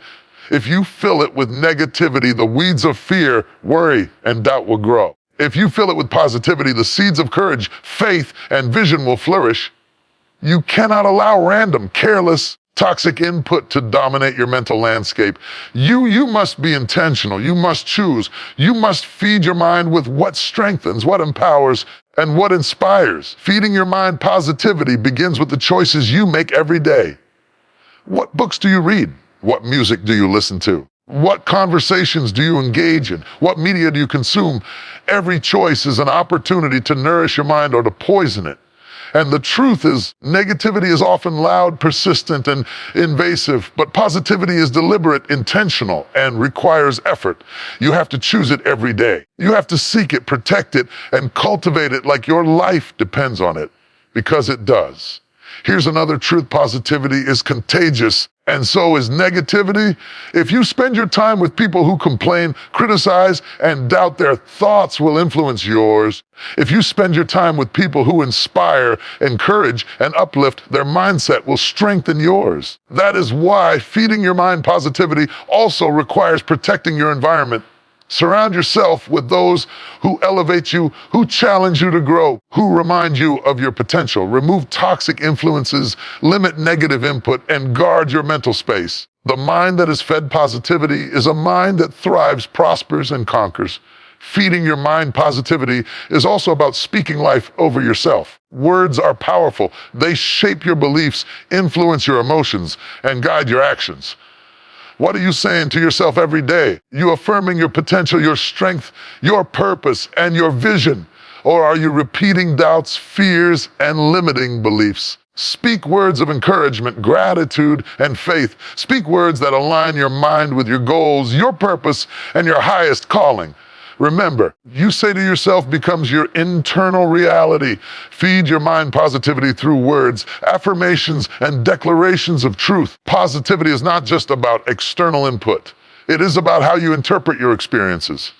If you fill it with negativity, the weeds of fear, worry, and doubt will grow. If you fill it with positivity, the seeds of courage, faith, and vision will flourish. You cannot allow random, careless, toxic input to dominate your mental landscape. You must be intentional. You must choose. You must feed your mind with what strengthens, what empowers, and what inspires. Feeding your mind positivity begins with the choices you make every day. What books do you read? What music do you listen to? What conversations do you engage in? What media do you consume? Every choice is an opportunity to nourish your mind or to poison it. And the truth is, negativity is often loud, persistent, and invasive, but positivity is deliberate, intentional, and requires effort. You have to choose it every day. You have to seek it, protect it, and cultivate it like your life depends on it, because it does. Here's another truth: positivity is contagious, And so is negativity. If you spend your time with people who complain, criticize, and doubt, their thoughts will influence yours. If you spend your time with people who inspire, encourage, and uplift, their mindset will strengthen yours. That is why feeding your mind positivity also requires protecting your environment. Surround yourself with those who elevate you, who challenge you to grow, who remind you of your potential. Remove toxic influences, limit negative input, and guard your mental space. The mind that is fed positivity is a mind that thrives, prospers, and conquers. Feeding your mind positivity is also about speaking life over yourself. Words are powerful. They shape your beliefs, influence your emotions, and guide your actions. What are you saying to yourself every day? You affirming your potential, your strength, your purpose, and your vision? Or are you repeating doubts, fears, and limiting beliefs? Speak words of encouragement, gratitude, and faith. Speak words that align your mind with your goals, your purpose, and your highest calling. Remember, you say to yourself becomes your internal reality. Feed your mind positivity through words, affirmations, and declarations of truth. Positivity is not just about external input. It is about how you interpret your experiences.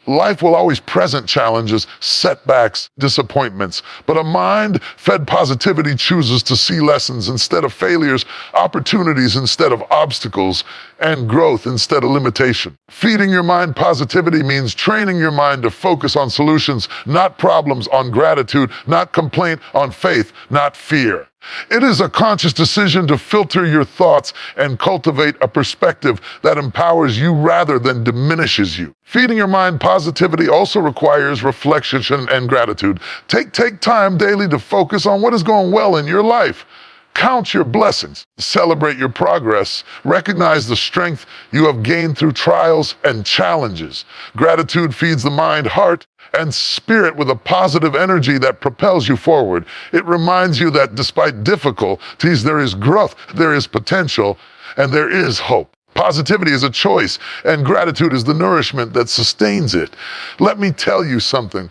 Life will always present challenges, setbacks, disappointments, but a mind fed positivity chooses to see lessons instead of failures, opportunities instead of obstacles, and growth instead of limitation. Feeding your mind positivity means training your mind to focus on solutions, not problems, on gratitude, not complaint, on faith, not fear. It is a conscious decision to filter your thoughts and cultivate a perspective that empowers you rather than diminishes you. Feeding your mind positivity also requires reflection and gratitude. Take time daily to focus on what is going well in your life. Count your blessings, celebrate your progress, recognize the strength you have gained through trials and challenges. Gratitude feeds the mind, heart, and spirit with a positive energy that propels you forward. It reminds you that despite difficulties, there is growth, there is potential, and there is hope. Positivity is a choice, and gratitude is the nourishment that sustains it. Let me tell you something.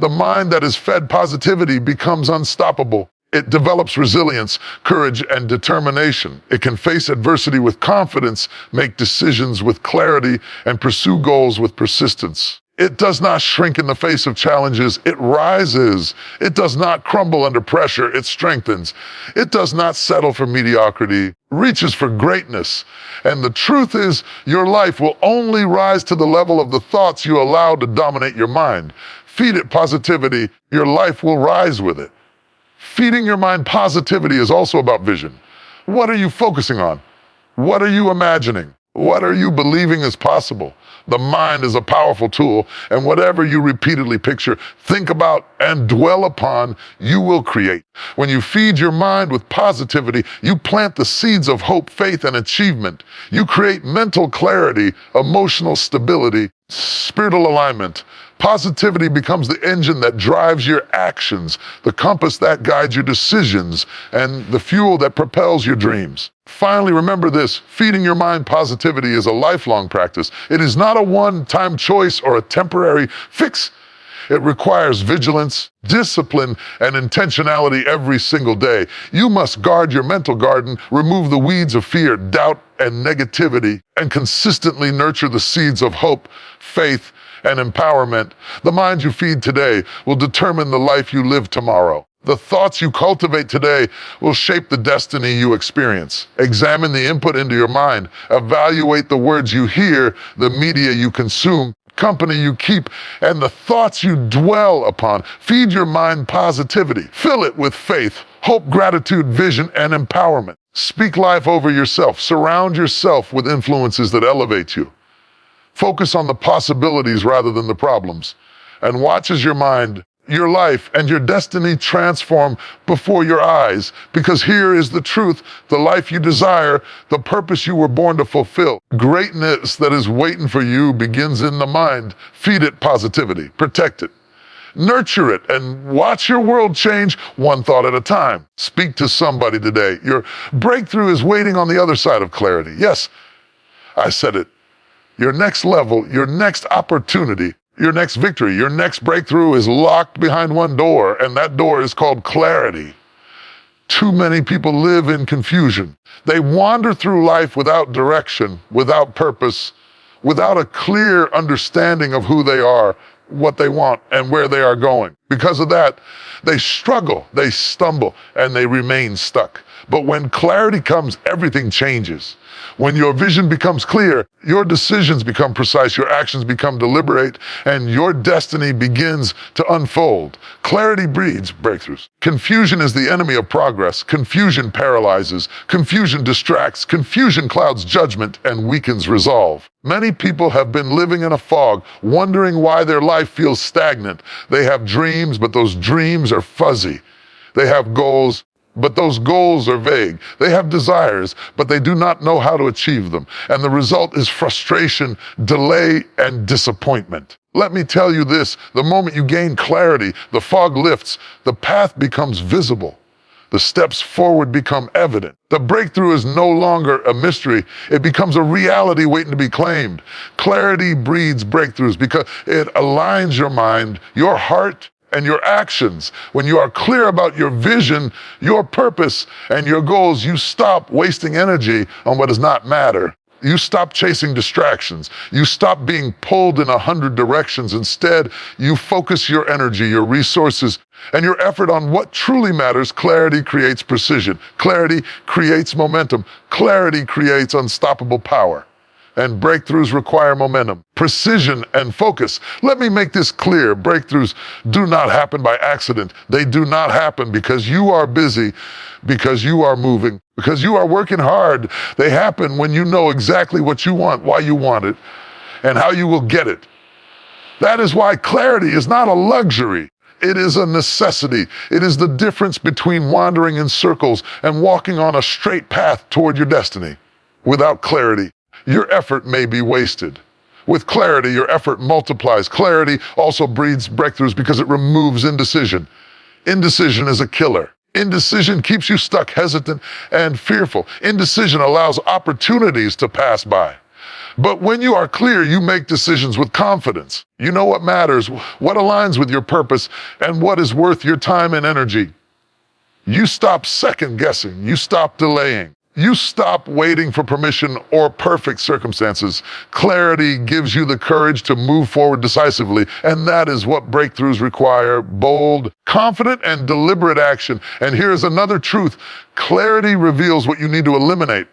The mind that is fed positivity becomes unstoppable. It develops resilience, courage, and determination. It can face adversity with confidence, make decisions with clarity, and pursue goals with persistence. It does not shrink in the face of challenges. It rises. It does not crumble under pressure. It strengthens. It does not settle for mediocrity, reaches for greatness. And the truth is, your life will only rise to the level of the thoughts you allow to dominate your mind. Feed it positivity, your life will rise with it. Feeding your mind positivity is also about vision. What are you focusing on? What are you imagining? What are you believing is possible? The mind is a powerful tool, and whatever you repeatedly picture, think about, and dwell upon, you will create. When you feed your mind with positivity, you plant the seeds of hope, faith, and achievement. You create mental clarity, emotional stability, spiritual alignment. Positivity becomes the engine that drives your actions, the compass that guides your decisions, and the fuel that propels your dreams. Finally, remember this: feeding your mind positivity is a lifelong practice. It is not a one-time choice or a temporary fix. It requires vigilance, discipline, and intentionality every single day. You must guard your mental garden, remove the weeds of fear, doubt, and negativity, and consistently nurture the seeds of hope, faith, and empowerment. The mind you feed today will determine the life you live tomorrow. The thoughts you cultivate today will shape the destiny you experience. Examine the input into your mind. Evaluate the words you hear, the media you consume, company you keep, and the thoughts you dwell upon. Feed your mind positivity. Fill it with faith, hope, gratitude, vision, and empowerment. Speak life over yourself. Surround yourself with influences that elevate you. Focus on the possibilities rather than the problems, and watch as your mind, your life, and your destiny transform before your eyes. Because here is the truth: the life you desire, the purpose you were born to fulfill, greatness that is waiting for you begins in the mind. Feed it positivity, protect it, nurture it, and watch your world change one thought at a time. Speak to somebody today. Your breakthrough is waiting on the other side of clarity. Yes, I said it. Your next level, your next opportunity, your next victory, your next breakthrough is locked behind one door, and that door is called clarity. Too many people live in confusion. They wander through life without direction, without purpose, without a clear understanding of who they are, what they want, and where they are going. Because of that, they struggle, they stumble, and they remain stuck. But when clarity comes, everything changes. When your vision becomes clear, your decisions become precise, your actions become deliberate, and your destiny begins to unfold. Clarity breeds breakthroughs. Confusion is the enemy of progress. Confusion paralyzes. Confusion distracts. Confusion clouds judgment and weakens resolve. Many people have been living in a fog, wondering why their life feels stagnant. They have dreams, but those dreams are fuzzy. They have goals, but those goals are vague. They have desires, but they do not know how to achieve them. And the result is frustration, delay, and disappointment. Let me tell you this, the moment you gain clarity, the fog lifts, the path becomes visible. The steps forward become evident. The breakthrough is no longer a mystery. It becomes a reality waiting to be claimed. Clarity breeds breakthroughs because it aligns your mind, your heart, and your actions. When you are clear about your vision, your purpose, and your goals, you stop wasting energy on what does not matter. You stop chasing distractions. You stop being pulled in 100 directions. Instead, you focus your energy, your resources, and your effort on what truly matters. Clarity creates precision. Clarity creates momentum. Clarity creates unstoppable power. And breakthroughs require momentum, precision, and focus. Let me make this clear. Breakthroughs do not happen by accident. They do not happen because you are busy, because you are moving, because you are working hard. They happen when you know exactly what you want, why you want it, and how you will get it. That is why clarity is not a luxury. It is a necessity. It is the difference between wandering in circles and walking on a straight path toward your destiny. Without clarity, your effort may be wasted. With clarity, your effort multiplies. Clarity also breeds breakthroughs because it removes indecision. Indecision is a killer. Indecision keeps you stuck, hesitant, and fearful. Indecision allows opportunities to pass by. But when you are clear, you make decisions with confidence. You know what matters, what aligns with your purpose, and what is worth your time and energy. You stop second guessing. You stop delaying. You stop waiting for permission or perfect circumstances. Clarity gives you the courage to move forward decisively, and that is what breakthroughs require: bold, confident, and deliberate action. And here's another truth: clarity reveals what you need to eliminate.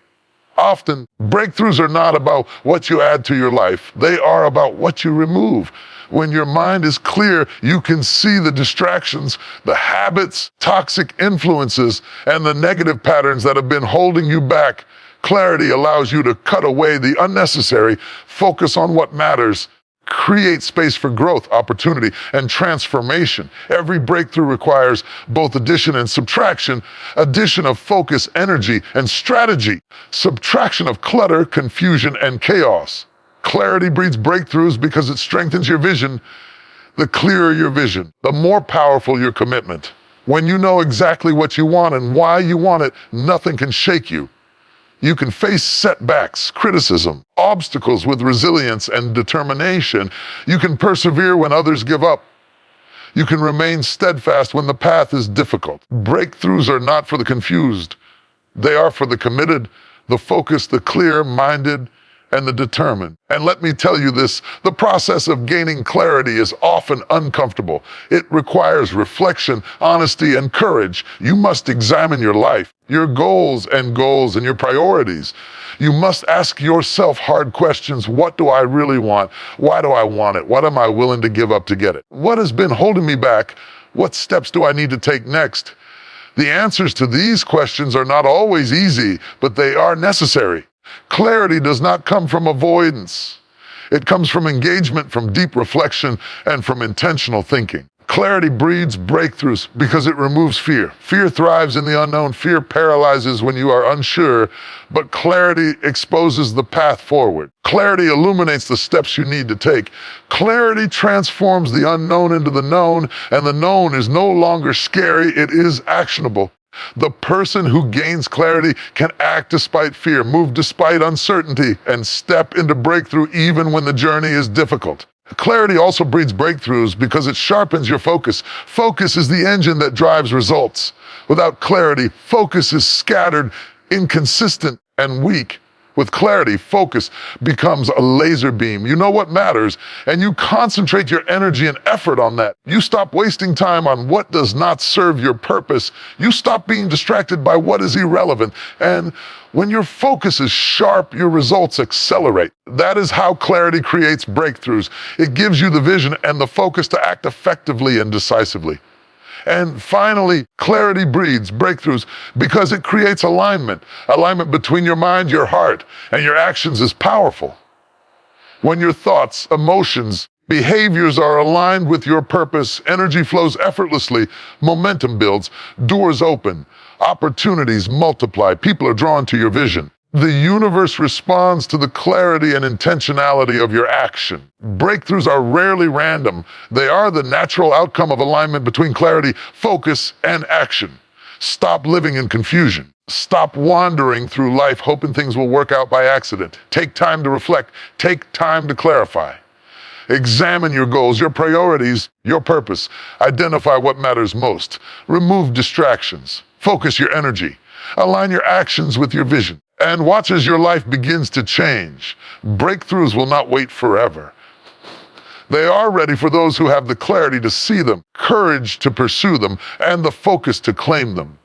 Often, breakthroughs are not about what you add to your life. They are about what you remove. When your mind is clear, you can see the distractions, the habits, toxic influences, and the negative patterns that have been holding you back. Clarity allows you to cut away the unnecessary, focus on what matters, create space for growth, opportunity, and transformation. Every breakthrough requires both addition and subtraction: addition of focus, energy, and strategy, subtraction of clutter, confusion, and chaos. Clarity breeds breakthroughs because it strengthens your vision. The clearer your vision, the more powerful your commitment. When you know exactly what you want and why you want it, nothing can shake you. You can face setbacks, criticism, obstacles with resilience and determination. You can persevere when others give up. You can remain steadfast when the path is difficult. Breakthroughs are not for the confused. They are for the committed, the focused, the clear-minded, and the determined. And let me tell you this, the process of gaining clarity is often uncomfortable. It requires reflection, honesty, and courage. You must examine your life, your goals, and your priorities. You must ask yourself hard questions. What do I really want? Why do I want it? What am I willing to give up to get it? What has been holding me back? What steps do I need to take next? The answers to these questions are not always easy, but they are necessary. Clarity does not come from avoidance. It comes from engagement, from deep reflection, and from intentional thinking. Clarity breeds breakthroughs because it removes fear. Fear thrives in the unknown. Fear paralyzes when you are unsure, but clarity exposes the path forward. Clarity illuminates the steps you need to take. Clarity transforms the unknown into the known, and the known is no longer scary, it is actionable. The person who gains clarity can act despite fear, move despite uncertainty, and step into breakthrough even when the journey is difficult. Clarity also breeds breakthroughs because it sharpens your focus. Focus is the engine that drives results. Without clarity, focus is scattered, inconsistent, and weak. With clarity, focus becomes a laser beam. You know what matters, and you concentrate your energy and effort on that. You stop wasting time on what does not serve your purpose. You stop being distracted by what is irrelevant. And when your focus is sharp, your results accelerate. That is how clarity creates breakthroughs. It gives you the vision and the focus to act effectively and decisively. And finally, clarity breeds breakthroughs because it creates alignment. Alignment between your mind, your heart, and your actions is powerful. When your thoughts, emotions, behaviors are aligned with your purpose, energy flows effortlessly, momentum builds, doors open, opportunities multiply, people are drawn to your vision. The universe responds to the clarity and intentionality of your action. Breakthroughs are rarely random. They are the natural outcome of alignment between clarity, focus, and action. Stop living in confusion. Stop wandering through life hoping things will work out by accident. Take time to reflect. Take time to clarify. Examine your goals, your priorities, your purpose. Identify what matters most. Remove distractions. Focus your energy. Align your actions with your vision. And watch as your life begins to change. Breakthroughs will not wait forever. They are ready for those who have the clarity to see them, courage to pursue them, and the focus to claim them.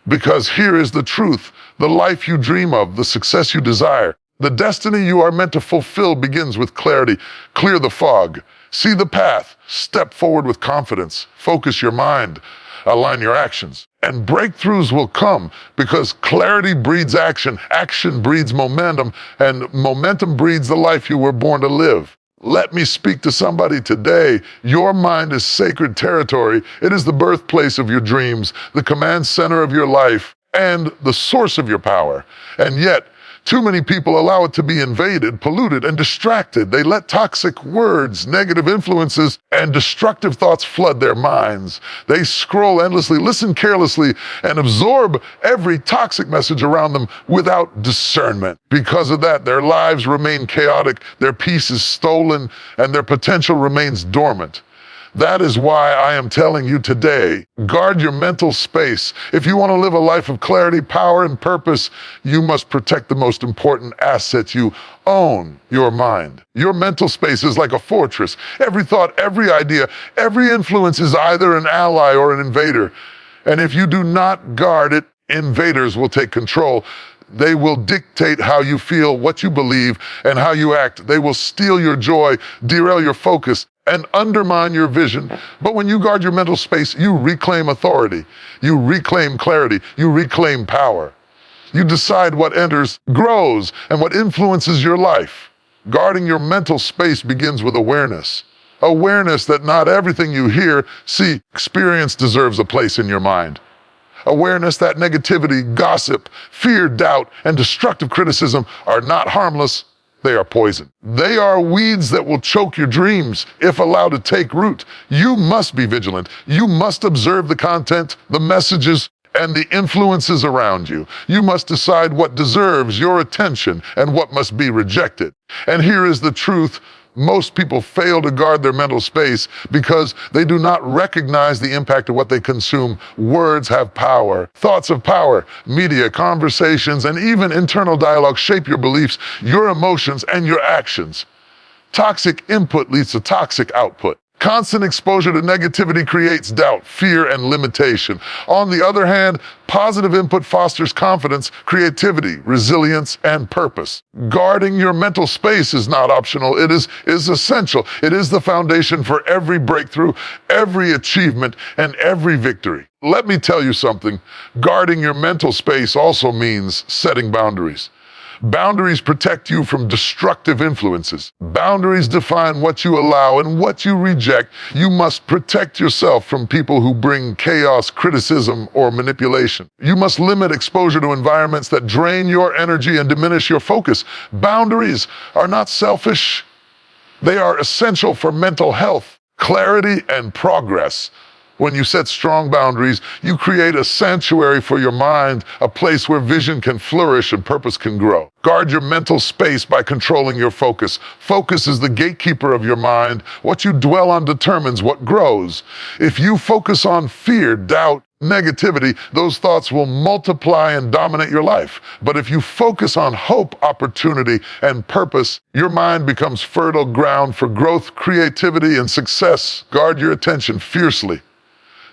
Because here is the truth: the life you dream of, the success you desire, the destiny you are meant to fulfill begins with clarity. Clear the fog. See the path. Step forward with confidence. Focus your mind. Align your actions. And breakthroughs will come because clarity breeds action, action breeds momentum, and momentum breeds the life you were born to live. Let me speak to somebody today. Your mind is sacred territory. It is the birthplace of your dreams, the command center of your life, and the source of your power. And yet, too many people allow it to be invaded, polluted, and distracted. They let toxic words, negative influences, and destructive thoughts flood their minds. They scroll endlessly, listen carelessly, and absorb every toxic message around them without discernment. Because of that, their lives remain chaotic, their peace is stolen, and their potential remains dormant. That is why I am telling you today, guard your mental space. If you want to live a life of clarity, power, and purpose, you must protect the most important asset you own: your mind. Your mental space is like a fortress. Every thought, every idea, every influence is either an ally or an invader. And if you do not guard it, invaders will take control. They will dictate how you feel, what you believe, and how you act. They will steal your joy, derail your focus, and undermine your vision. But when you guard your mental space, you reclaim authority, you reclaim clarity, you reclaim power. You decide what enters, grows, and what influences your life. Guarding your mental space begins with awareness. Awareness that not everything you hear, see, experience deserves a place in your mind. Awareness that negativity, gossip, fear, doubt, and destructive criticism are not harmless. They are poison. They are weeds that will choke your dreams if allowed to take root. You must be vigilant. You must observe the content, the messages, and the influences around you. You must decide what deserves your attention and what must be rejected. And here is the truth. Most people fail to guard their mental space because they do not recognize the impact of what they consume. Words have power. Thoughts have power. Media, conversations, and even internal dialogue shape your beliefs, your emotions, and your actions. Toxic input leads to toxic output. Constant exposure to negativity creates doubt, fear, and limitation. On the other hand, positive input fosters confidence, creativity, resilience, and purpose. Guarding your mental space is not optional. It is essential. It is the foundation for every breakthrough, every achievement, and every victory. Let me tell you something. Guarding your mental space also means setting boundaries. Boundaries protect you from destructive influences. Boundaries define what you allow and what you reject. You must protect yourself from people who bring chaos, criticism, or manipulation. You must limit exposure to environments that drain your energy and diminish your focus. Boundaries are not selfish. They are essential for mental health, clarity, and progress. When you set strong boundaries, you create a sanctuary for your mind, a place where vision can flourish and purpose can grow. Guard your mental space by controlling your focus. Focus is the gatekeeper of your mind. What you dwell on determines what grows. If you focus on fear, doubt, negativity, those thoughts will multiply and dominate your life. But if you focus on hope, opportunity, and purpose, your mind becomes fertile ground for growth, creativity, and success. Guard your attention fiercely.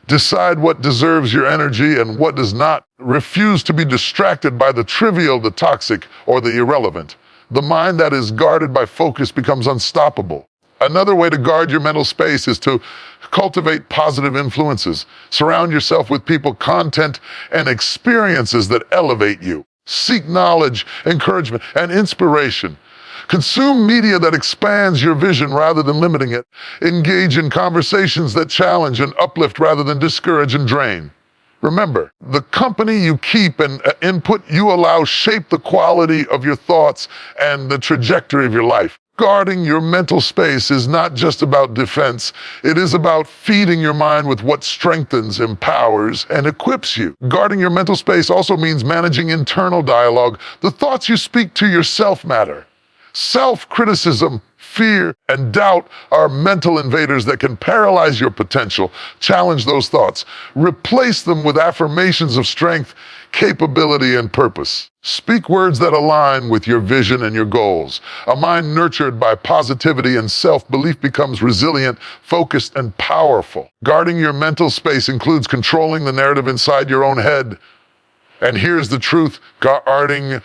Decide what deserves your energy and what does not. Refuse to be distracted by the trivial, the toxic, or the irrelevant. The mind that is guarded by focus becomes unstoppable. Another way to guard your mental space is to cultivate positive influences. Surround yourself with people, content, and experiences that elevate you. Seek knowledge, encouragement, and inspiration. Consume media that expands your vision rather than limiting it. Engage in conversations that challenge and uplift rather than discourage and drain. Remember, the company you keep and input you allow shape the quality of your thoughts and the trajectory of your life. Guarding your mental space is not just about defense. It is about feeding your mind with what strengthens, empowers, and equips you. Guarding your mental space also means managing internal dialogue. The thoughts you speak to yourself matter. Self-criticism, fear, and doubt are mental invaders that can paralyze your potential. Challenge those thoughts. Replace them with affirmations of strength, capability, and purpose. Speak words that align with your vision and your goals. A mind nurtured by positivity and self-belief becomes resilient, focused, and powerful. Guarding your mental space includes controlling the narrative inside your own head. And here's the truth, guarding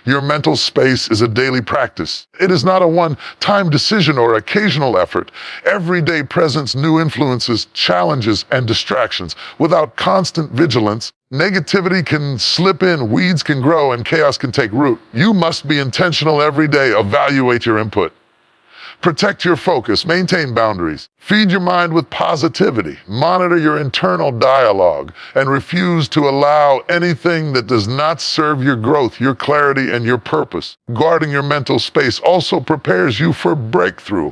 your mental space is a daily practice. It is not a one-time decision or occasional effort. Everyday presence, new influences, challenges, and distractions. Without constant vigilance, negativity can slip in, weeds can grow, and chaos can take root. You must be intentional every day. Evaluate your input. Protect your focus, maintain boundaries, feed your mind with positivity, monitor your internal dialogue, and refuse to allow anything that does not serve your growth, your clarity, and your purpose. Guarding your mental space also prepares you for breakthrough.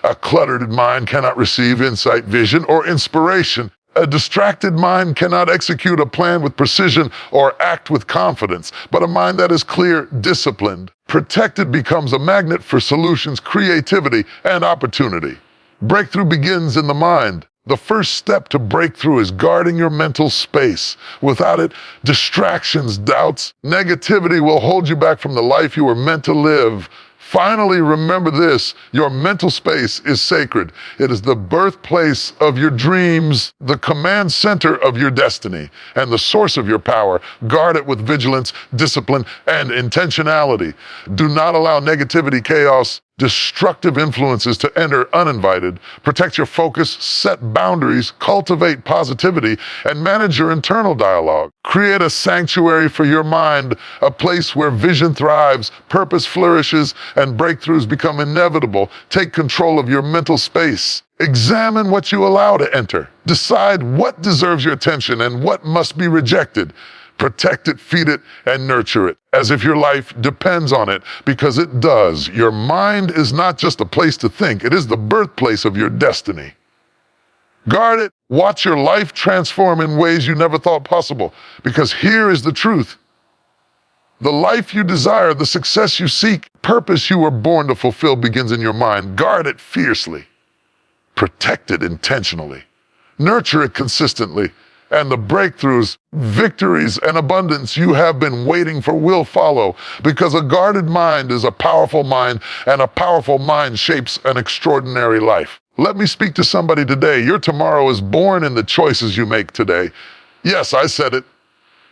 A cluttered mind cannot receive insight, vision, or inspiration. A distracted mind cannot execute a plan with precision or act with confidence, but a mind that is clear, disciplined, protected becomes a magnet for solutions, creativity, and opportunity. Breakthrough begins in the mind. The first step to breakthrough is guarding your mental space. Without it, distractions, doubts, negativity will hold you back from the life you were meant to live. Finally, remember this, your mental space is sacred. It is the birthplace of your dreams, the command center of your destiny, and the source of your power. Guard it with vigilance, discipline, and intentionality. Do not allow negativity, chaos, destructive influences to enter uninvited. Protect your focus, set boundaries, cultivate positivity, and manage your internal dialogue. Create a sanctuary for your mind, a place where vision thrives, purpose flourishes, and breakthroughs become inevitable. Take control of your mental space. Examine what you allow to enter. Decide what deserves your attention and what must be rejected. Protect it, feed it, and nurture it, as if your life depends on it, because it does. Your mind is not just a place to think, it is the birthplace of your destiny. Guard it. Watch your life transform in ways you never thought possible, because here is the truth. The life you desire, the success you seek, purpose you were born to fulfill begins in your mind. Guard it fiercely. Protect it intentionally. Nurture it consistently. And the breakthroughs, victories, and abundance you have been waiting for will follow, because a guarded mind is a powerful mind, and a powerful mind shapes an extraordinary life. Let me speak to somebody today. Your tomorrow is born in the choices you make today. Yes, I said it.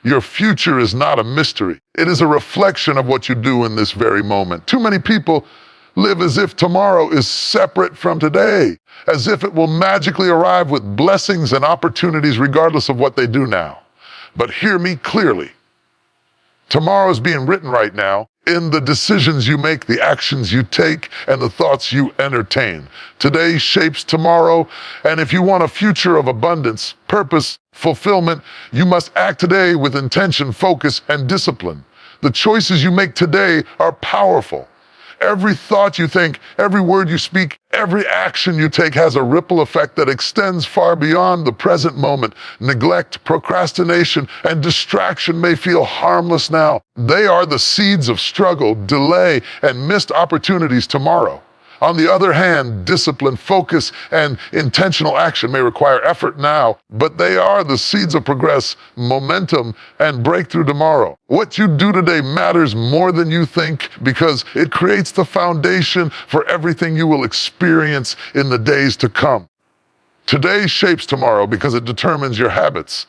Your future is not a mystery. It is a reflection of what you do in this very moment. Too many people live as if tomorrow is separate from today, as if it will magically arrive with blessings and opportunities regardless of what they do now. But hear me clearly. Tomorrow is being written right now in the decisions you make, the actions you take, and the thoughts you entertain. Today shapes tomorrow, and if you want a future of abundance, purpose, fulfillment, you must act today with intention, focus, and discipline. The choices you make today are powerful. Every thought you think, every word you speak, every action you take has a ripple effect that extends far beyond the present moment. Neglect, procrastination, and distraction may feel harmless now. They are the seeds of struggle, delay, and missed opportunities tomorrow. On the other hand, discipline, focus, and intentional action may require effort now, but they are the seeds of progress, momentum, and breakthrough tomorrow. What you do today matters more than you think because it creates the foundation for everything you will experience in the days to come. Today shapes tomorrow because it determines your habits.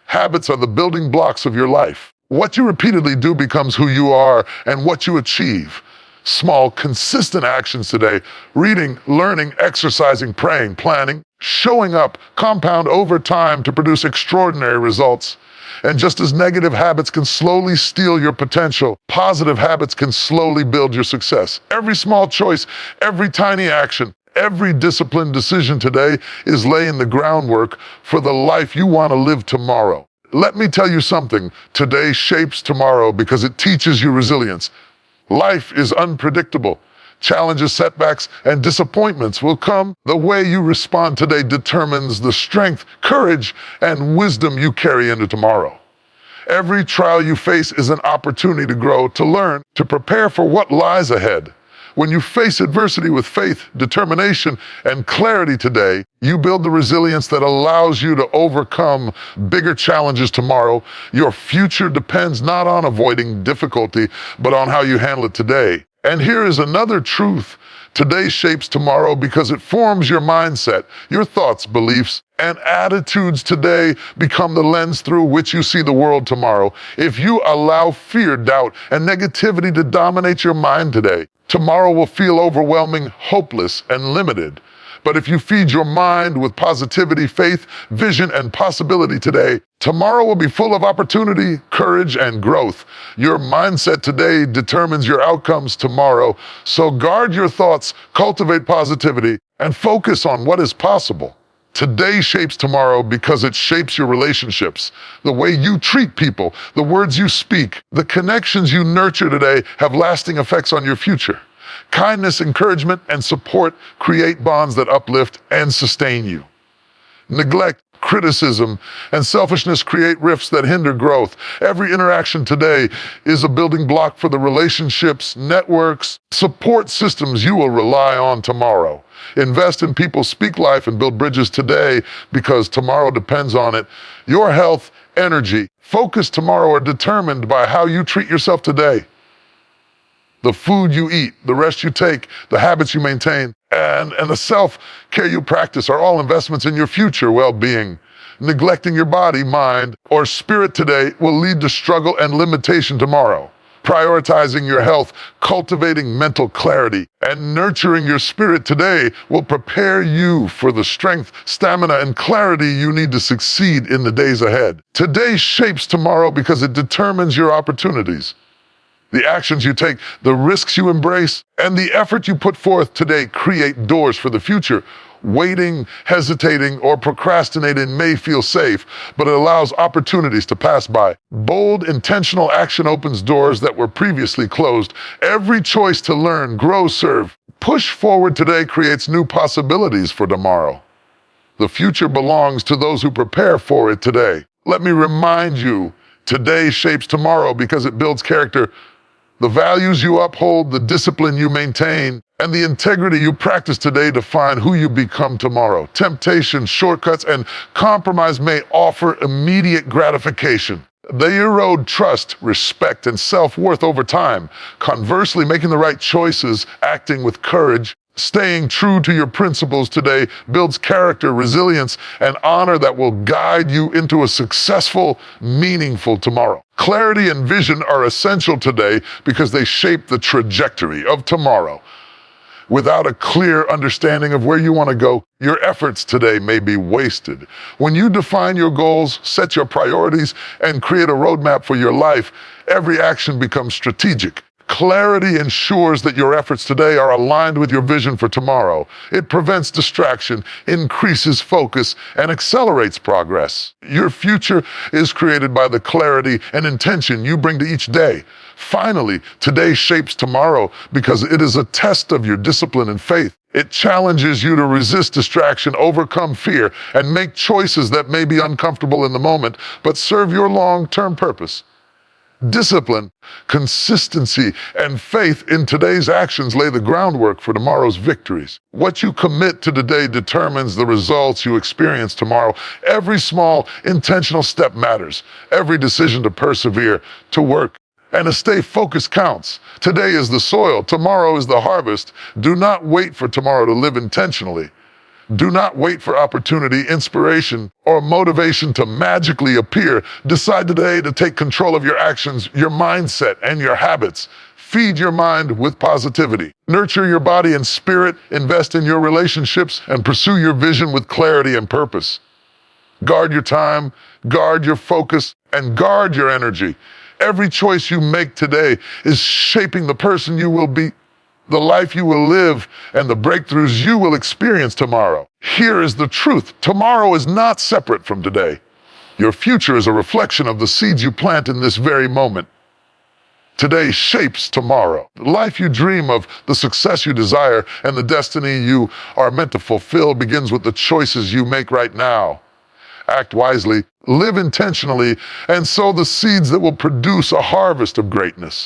Habits are the building blocks of your life. What you repeatedly do becomes who you are and what you achieve. Small, consistent actions today, reading, learning, exercising, praying, planning, showing up, compound over time to produce extraordinary results. And just as negative habits can slowly steal your potential, positive habits can slowly build your success. Every small choice, every tiny action, every disciplined decision today is laying the groundwork for the life you want to live tomorrow. Let me tell you something. Today shapes tomorrow because it teaches you resilience. Life is unpredictable. Challenges, setbacks, and disappointments will come. The way you respond today determines the strength, courage, and wisdom you carry into tomorrow. Every trial you face is an opportunity to grow, to learn, to prepare for what lies ahead. When you face adversity with faith, determination, and clarity today, you build the resilience that allows you to overcome bigger challenges tomorrow. Your future depends not on avoiding difficulty, but on how you handle it today. And here is another truth. Today shapes tomorrow because it forms your mindset, your thoughts, beliefs, and attitudes today become the lens through which you see the world tomorrow. If you allow fear, doubt, and negativity to dominate your mind today, tomorrow will feel overwhelming, hopeless, and limited. But if you feed your mind with positivity, faith, vision, and possibility today, tomorrow will be full of opportunity, courage, and growth. Your mindset today determines your outcomes tomorrow. So guard your thoughts, cultivate positivity, and focus on what is possible. Today shapes tomorrow because it shapes your relationships. The way you treat people, the words you speak, the connections you nurture today have lasting effects on your future. Kindness, encouragement, and support create bonds that uplift and sustain you. Neglect, criticism, and selfishness create rifts that hinder growth. Every interaction today is a building block for the relationships, networks, support systems you will rely on tomorrow. Invest in people, speak life, and build bridges today because tomorrow depends on it. Your health, energy, focus tomorrow are determined by how you treat yourself today. The food you eat, the rest you take, the habits you maintain, and the self-care you practice are all investments in your future well-being. Neglecting your body, mind, or spirit today will lead to struggle and limitation tomorrow. Prioritizing your health, cultivating mental clarity, and nurturing your spirit today will prepare you for the strength, stamina, and clarity you need to succeed in the days ahead. Today shapes tomorrow because it determines your opportunities. The actions you take, the risks you embrace, and the effort you put forth today create doors for the future. Waiting, hesitating, or procrastinating may feel safe, but it allows opportunities to pass by. Bold, intentional action opens doors that were previously closed. Every choice to learn, grow, serve, push forward today creates new possibilities for tomorrow. The future belongs to those who prepare for it today. Let me remind you, today shapes tomorrow because it builds character. The values you uphold, the discipline you maintain, and the integrity you practice today define who you become tomorrow. Temptation, shortcuts, and compromise may offer immediate gratification. They erode trust, respect, and self-worth over time. Conversely, making the right choices, acting with courage, staying true to your principles today builds character, resilience, and honor that will guide you into a successful, meaningful tomorrow. Clarity and vision are essential today because they shape the trajectory of tomorrow. Without a clear understanding of where you want to go, your efforts today may be wasted. When you define your goals, set your priorities, and create a roadmap for your life, every action becomes strategic. Clarity ensures that your efforts today are aligned with your vision for tomorrow. It prevents distraction, increases focus, and accelerates progress. Your future is created by the clarity and intention you bring to each day. Finally, today shapes tomorrow because it is a test of your discipline and faith. It challenges you to resist distraction, overcome fear, and make choices that may be uncomfortable in the moment, but serve your long-term purpose. Discipline, consistency, and faith in today's actions lay the groundwork for tomorrow's victories. What you commit to today determines the results you experience tomorrow. Every small, intentional step matters. Every decision to persevere, to work, and to stay focused counts. Today is the soil, tomorrow is the harvest. Do not wait for tomorrow to live intentionally. Do not wait for opportunity, inspiration, or motivation to magically appear. Decide today to take control of your actions, your mindset, and your habits. Feed your mind with positivity. Nurture your body and spirit, invest in your relationships, and pursue your vision with clarity and purpose. Guard your time, guard your focus, and guard your energy. Every choice you make today is shaping the person you will be, the life you will live, and the breakthroughs you will experience tomorrow. Here is the truth. Tomorrow is not separate from today. Your future is a reflection of the seeds you plant in this very moment. Today shapes tomorrow. The life you dream of, the success you desire, and the destiny you are meant to fulfill begins with the choices you make right now. Act wisely, live intentionally, and sow the seeds that will produce a harvest of greatness.